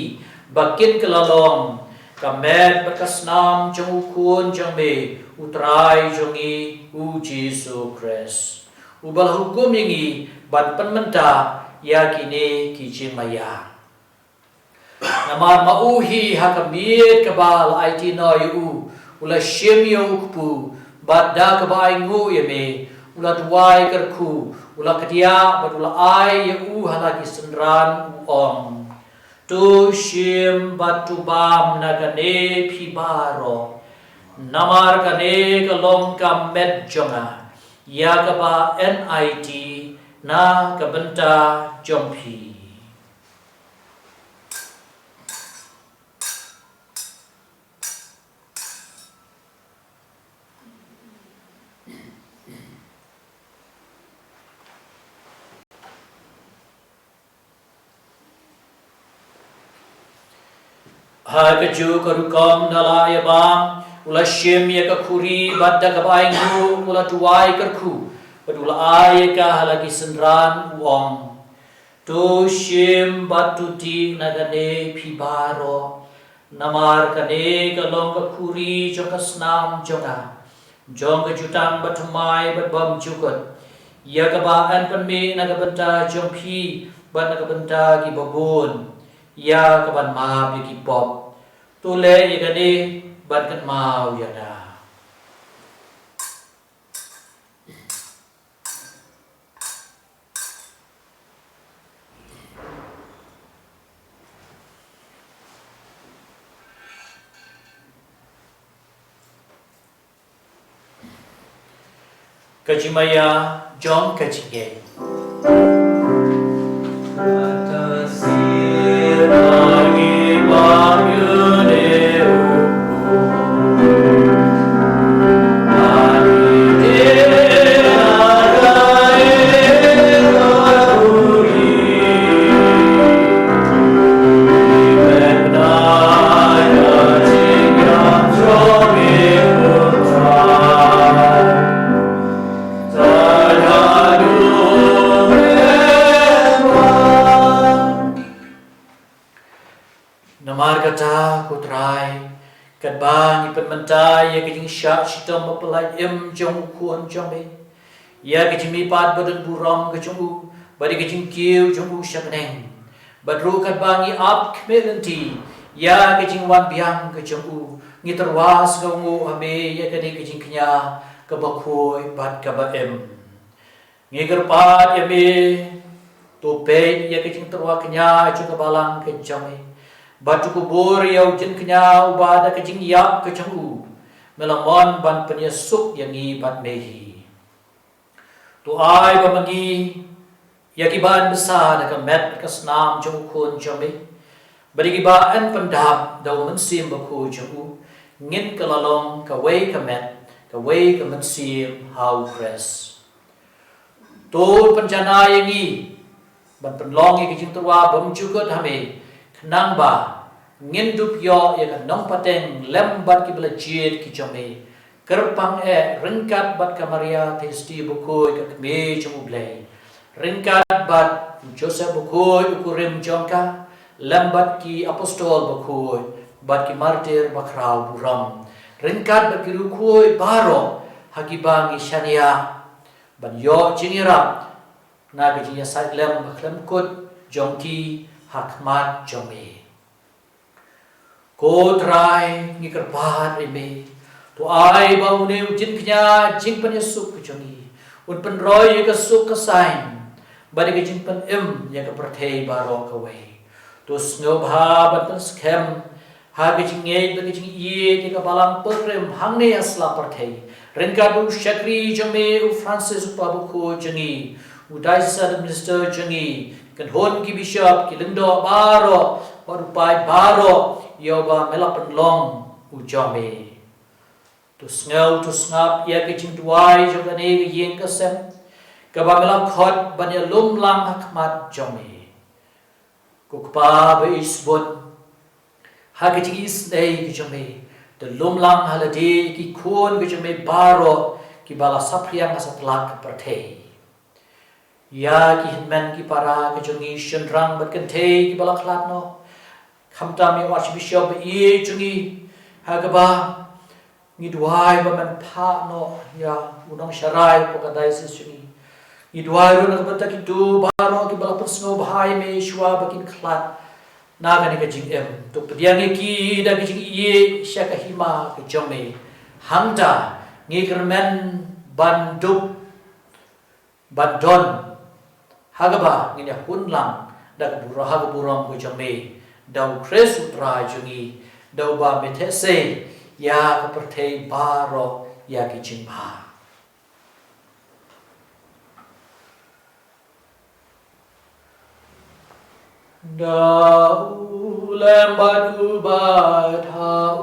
bakin kelalong kamet berkasnam jong ukun jong me utrai jongi u Jesu Christ ubal hukum yangi ban pen menta yakine kiching maya namar mauhi hakamit kabal IT no yu ula shemyo ukpu badda kabai ngu yame ula duai kerku ula kedia bad ula ai yu halagi sendran om tu shim batu bam nagane pibaro namar kane kalong kamet jonga ya kaba NIT na kabenta jompi Hagaju karukom nalaya bam ula shim ya kakuri badda kabaingu ula tuai karku badula ay ka halagi sendran uong tu shim batuti nagane pibaro namar kane kalong kakuri jong kasnam jonga jong kajutang batumai badbam jukot ya kabaan panme nagabanta jong pi bad nagabanta ki babun ya kaban ma ki pop tule igani bankan mau yada Kajimaya John Kachige kata kutrai kat bang ipat mentai ya kejing syak sitam mapelai jong kuon jong be ya kejing mipat badan buram kejong u badi kejing kiu jong u syakneng badru kat bang i ap kmelenti ya kejing wan biang kejong u ngiterwas ngongu ame ya kene kejing kenya kabakoi bat kabaem ngigerpat ya me tope ya kejing terwa kenya ju kabalang kejong batu kubur ya ujen kenya ubada kejing yap kejong u melamon ban penyesuk yang i bat mehi tu ai bamangi ya kiban besar dekat met kesnam jong kun jombe bagi kibaan pendap dau mensim baku jong u ngin kelalong kawai kemet kawai kemensim hau pres tu pencana yang i ban penlong i kejing terwa bam jukut hame nang ba ngin dup yo ya kan nong pateng lembat ki bela jid ki jome kerpang ringkat bat kamaria testi buku ka me jom blai ringkat bat Joseph buku ukurim jongka lembat ki apostol buku bat ki martir bakrau buram ringkat bat ki ruku baro hagibangi shania ban yo jingira na ki jinya sait lem baklem kut jongki hakmat jome ko trai ni kerpat ime tu ai bau ne jin knya jing pen yesuk jongi un pen roy ka suk ka sain badi ka jing pen ya ka perthei baro ka wei tu snow bha ban pen skem ha ke jing ngai ba ke jing ye ke balang perem hang ne asla parthei ringkat u shakri jame u Francis pabu ko jangi u diocese minister jangi kan hon ki bishop ki lindo baro baru pai baro yoba melapan long u jame tu ngap ya ke jing tuai jogane ke yeng ka sem ka ba melap khot ban ya lum lang hakmat jame ko pa ba isbon ha ke jing is dei ke jame the lum lang halade ki khon ke jame baro ki bala sapriang asatlak perthei ya ki hinman ki para ke jungi shendrang bat kan thei ki bala khlat no khamta mi archbishop e jungi ha ka ba ni duai ba man pha no ya unang sharai po ka diocese jungi ni duai ro na ba ki tu baro ki bala pusno bhai me shwa ba kin khlat na ga ni ka jing em to pdiang ki da ki jing ye sha ka hima ke jome hamta ngi kermen bandup badon hagaba ngi ya hunlang da ka bura ha buram ko jome dau kres utra jungi dau ba methe se ya ka perthei baro ya ki jing ba Dau lembat ubat hau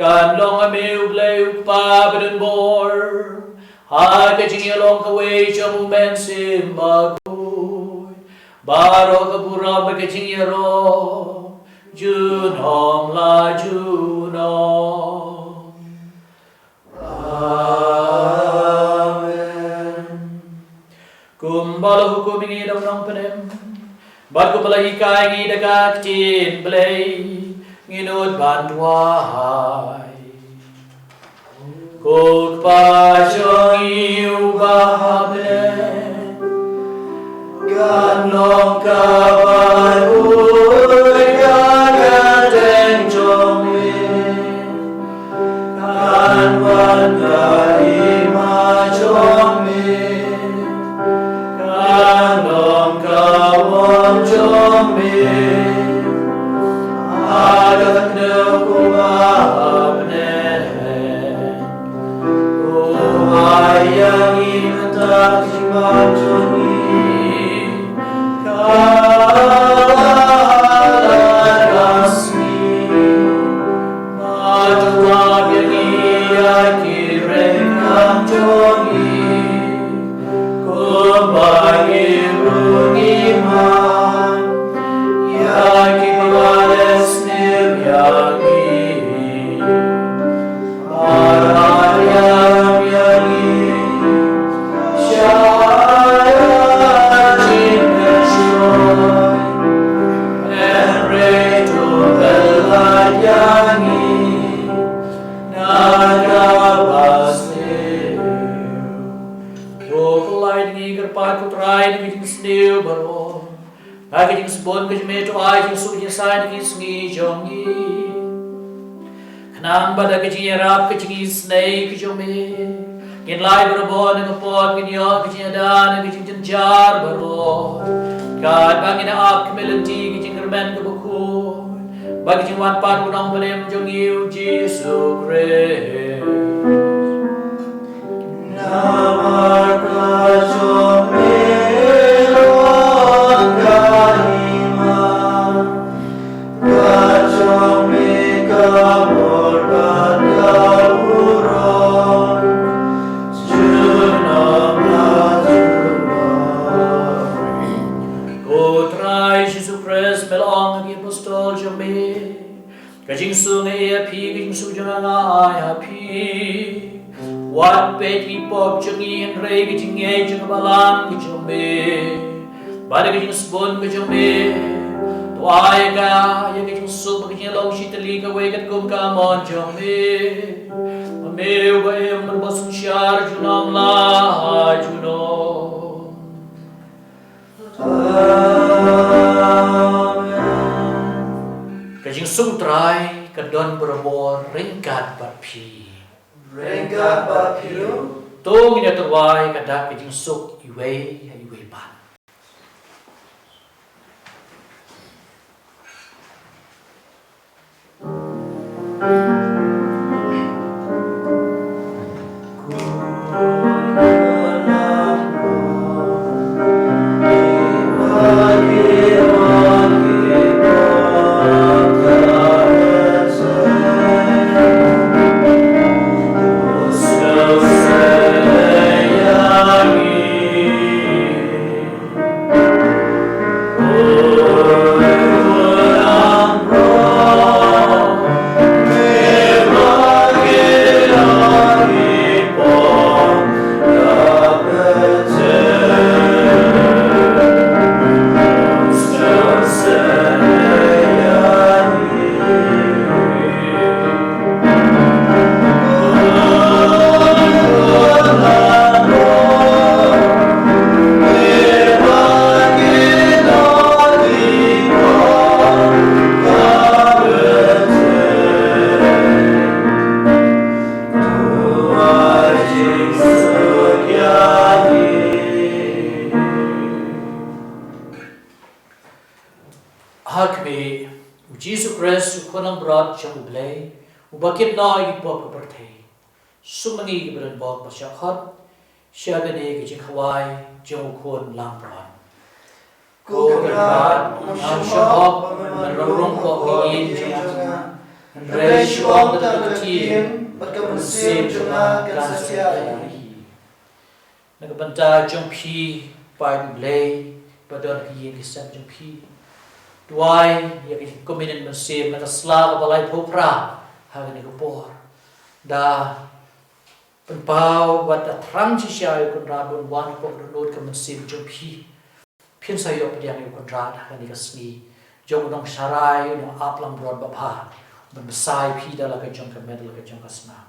kan long ameu bleu pa beden bor ha ke jing long ka wei chom ben sim ba ku baro ka pura ba ke jing ro jun hom la juno amen kumbala hukum ini dong nong penem bat ko pala ikai ngi dagat tin play nginut bantuai kok pa jong iu bahable gan long ka baru ga den jong kan wan ga ima jong kan long ka jome adat ne kumabne o ayangi tak simajoni kalasmi majumabni akiren kanjoni kumbagi iman yaki pagales niryagi arayam yagi shaya jinashoy enreto belayagi nagabasne Lighting gerpat kutrai di sneeuw baron. Bagi jing sebon ke jeme to ai jing su jing sai ni sngi jongi. Khnang bada ke jing rap ke jing snei ke jome. Kin lai berbon ke pot ke nyo ke jing dan ke jing jar baron. Kat bagi na ap ke melodi ke jing germen ke buku. Bagi jing wan pat unang penem jongi Jesu Christ. Namar kajome lon kahima kajome kabor badauron junam lajumari Kotrai Jesu Christ melong agi apostol jome kajing sungai api kajing sujang ai api Wat peti pop jungi en rei ke jinge jung balang ke jombe bade ke jing spon ke jombe to ai ka ye ke jing sup ke jing long shitali ka we kat kum ka mon jombe ame wa em bos shar junam la juno amen ke jing sung trai ke don berbor ringkat bapi Rengga bapilu Tong ina terwai kadak ke jing suk iwe ban. Hakme Jesus Christ khonam brat chang blay ubakit na ipop kaparthei sumani gibran bok pasakhat syagane gi khawai jong khon lam brat ko brat nam shahab rong ko yin jang re shwang da tin bakam sim jona kan sia nagabanta jong phi pai blay padon yin kisam jong phi Tuai yang kominen mesim mata selalu balai popra hari ni kupor da penpau buat terang cisai konradun wan pokronod ke mesim jompi pian sayo pediang konrad hari ni kesni jom dong sarai no aplam broad bapa membesai pi dalam ke jom ke medal ke jom kesna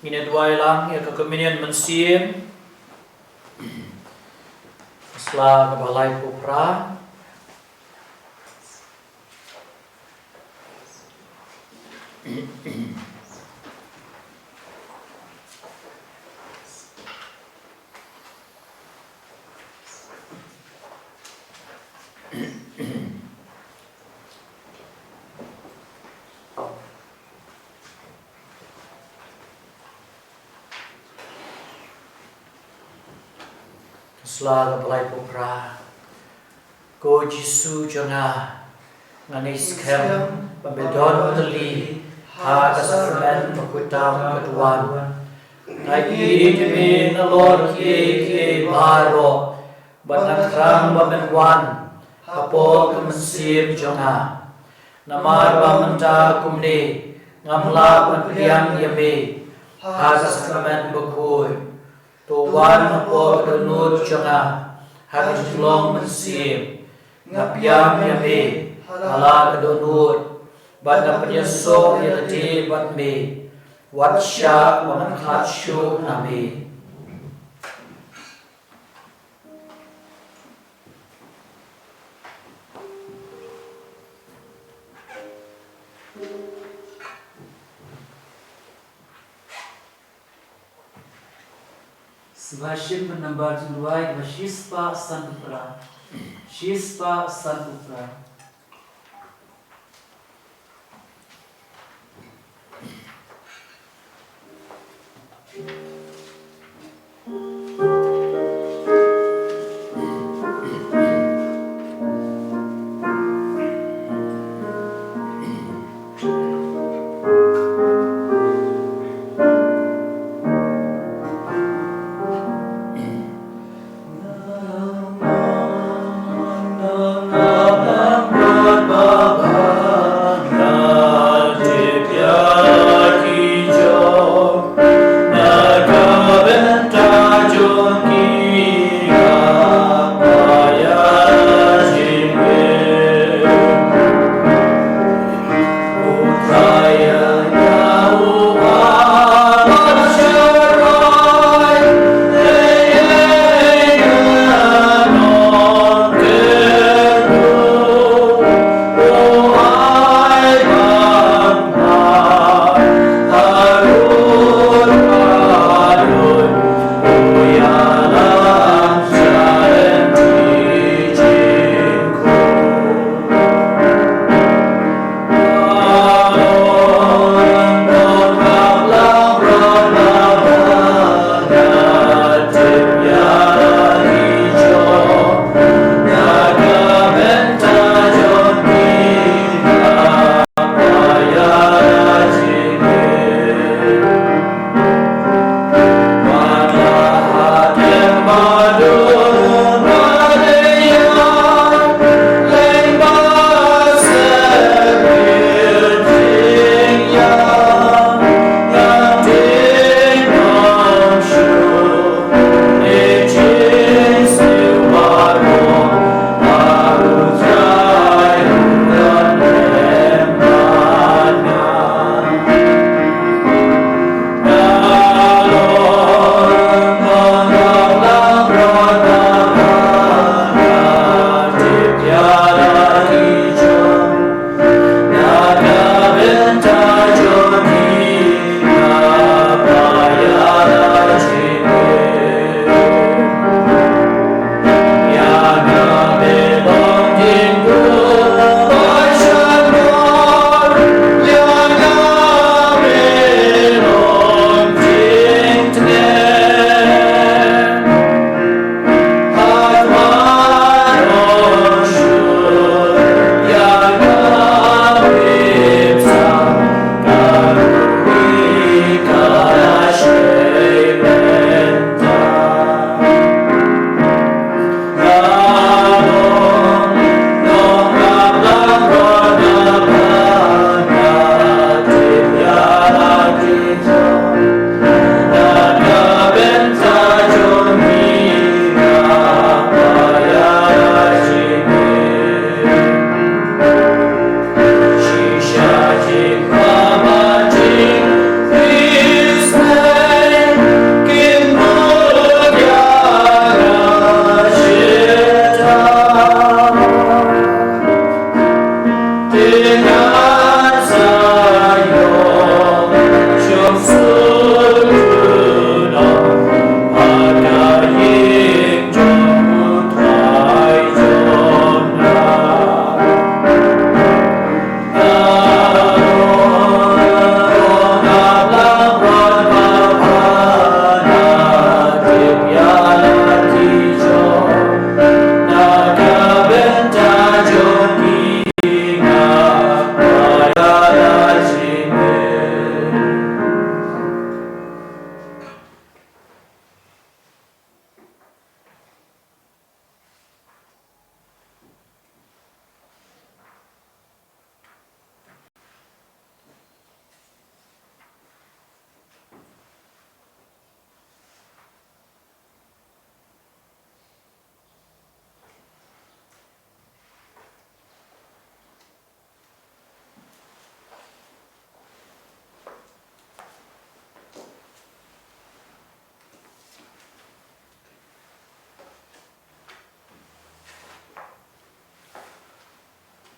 Ini dua lang ya kekeminian mensim setelah kebalai pupra Setelah balai pupra, ko Jisu jona nganis kem pembedon teli ha kasakramen makutam ketuan. Ngai demi nalor ke baro banakrang bamenwan hapo kemesim jona. Namar bamenta kumne ngamla pendiam yame ha kasakramen bekui. Tuan apa denut jengah habis long mensim ngapiam yame hala kedonut bana penyeso yati batme watsya wankhatshu name Subhashim number 2 Vashispa Sanupra Shispa Sanupra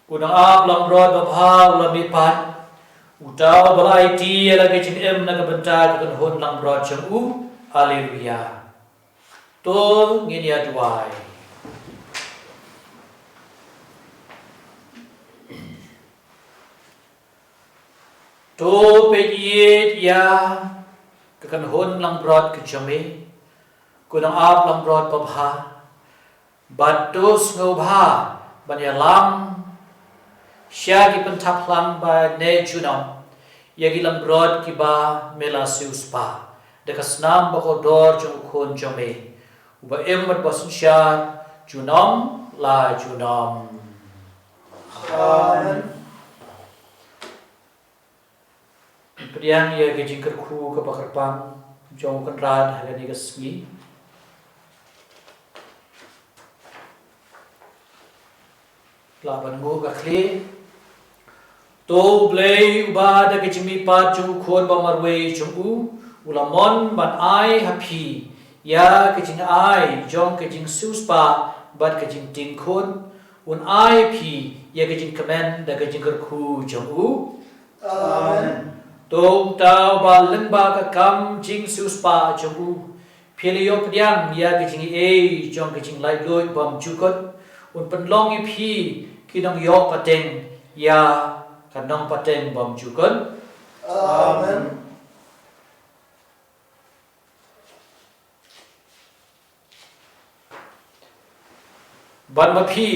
Unang ap lang rod babha ulam ipat. Utaw balai ti lagi chin em nagabanta kan hon lang rod chang u. Haleluya. To ngin ya duai. To pediet ya kan hon lang rod ke chame. Kunang ap lang rod babha. Batus ngobha banyalam Syagi pentaplang ba ne junam Yagi lam brod ki ba melasius pa Dekas nam bako dor jung kon jome Uba emmat basun syar junam la junam Amen. Pediang ya gejing kerku ke bakarpang Jong kan rad hagani gasmi Laban go kakli To blay uba da kechimi pa chung khon ba marwe chung u ulamon ban ai happy ya keching ai jong keching sus pa bat keching ting khon un ai pi ya keching comment da keching kerku chung u Amen. To tao ba leng ba ka kam jing sus pa chung u philio pdiang ya keching e jong keching lai loi bam chukot un penlong i pi kinong yok pateng ya kanong pateng bom jukon Amen. ban mapi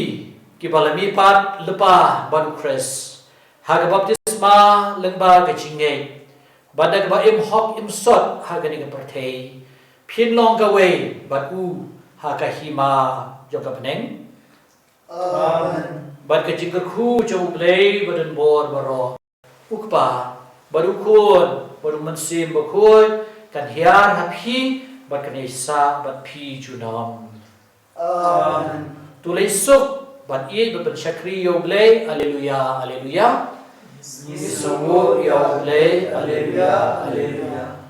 ki balami pat lepa ban kres haga baptisma lengba ka chinge badak ba im hok im sot haga ni ka perthei phin long ka we bat u haga hima joka peneng Amen. bat ka jingker khu chau play badan bor baro ukpa baru kun baru mensim bakoi kan hiar happy bat kan isa bat pi junam Amen. tulai suk bat i bat syakri yo blay haleluya haleluya Yesu yo blay haleluya haleluya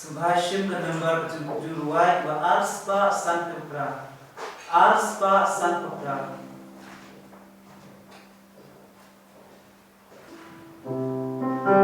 Subhashim ka number juruai wa arspa san pupra. Arspa san pupra. Amen.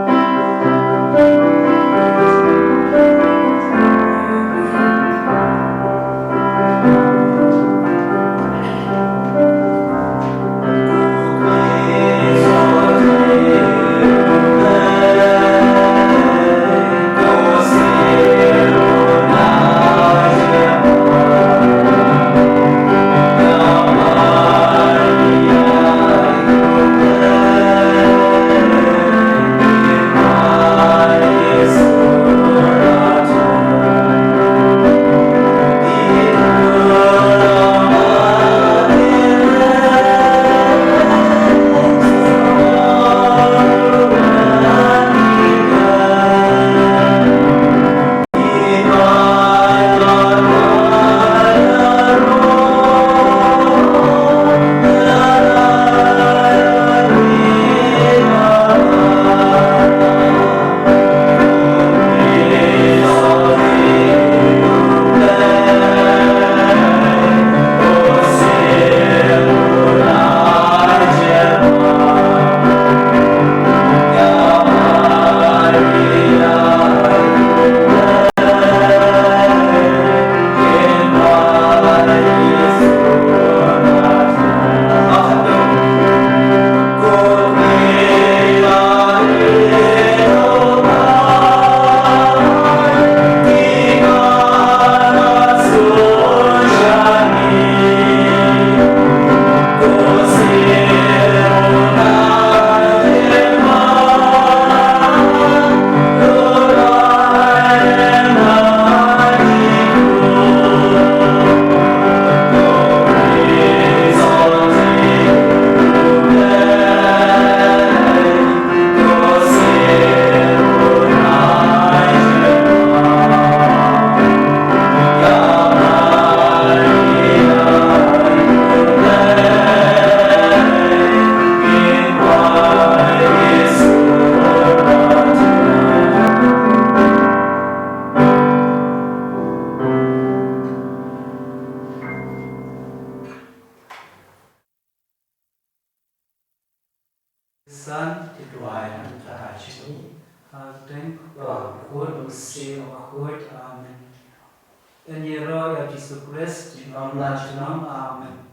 Son thì đoài ăn thả chữ Thank God will save our heart. Amen. And ye Lord Jesus Christ, Amen.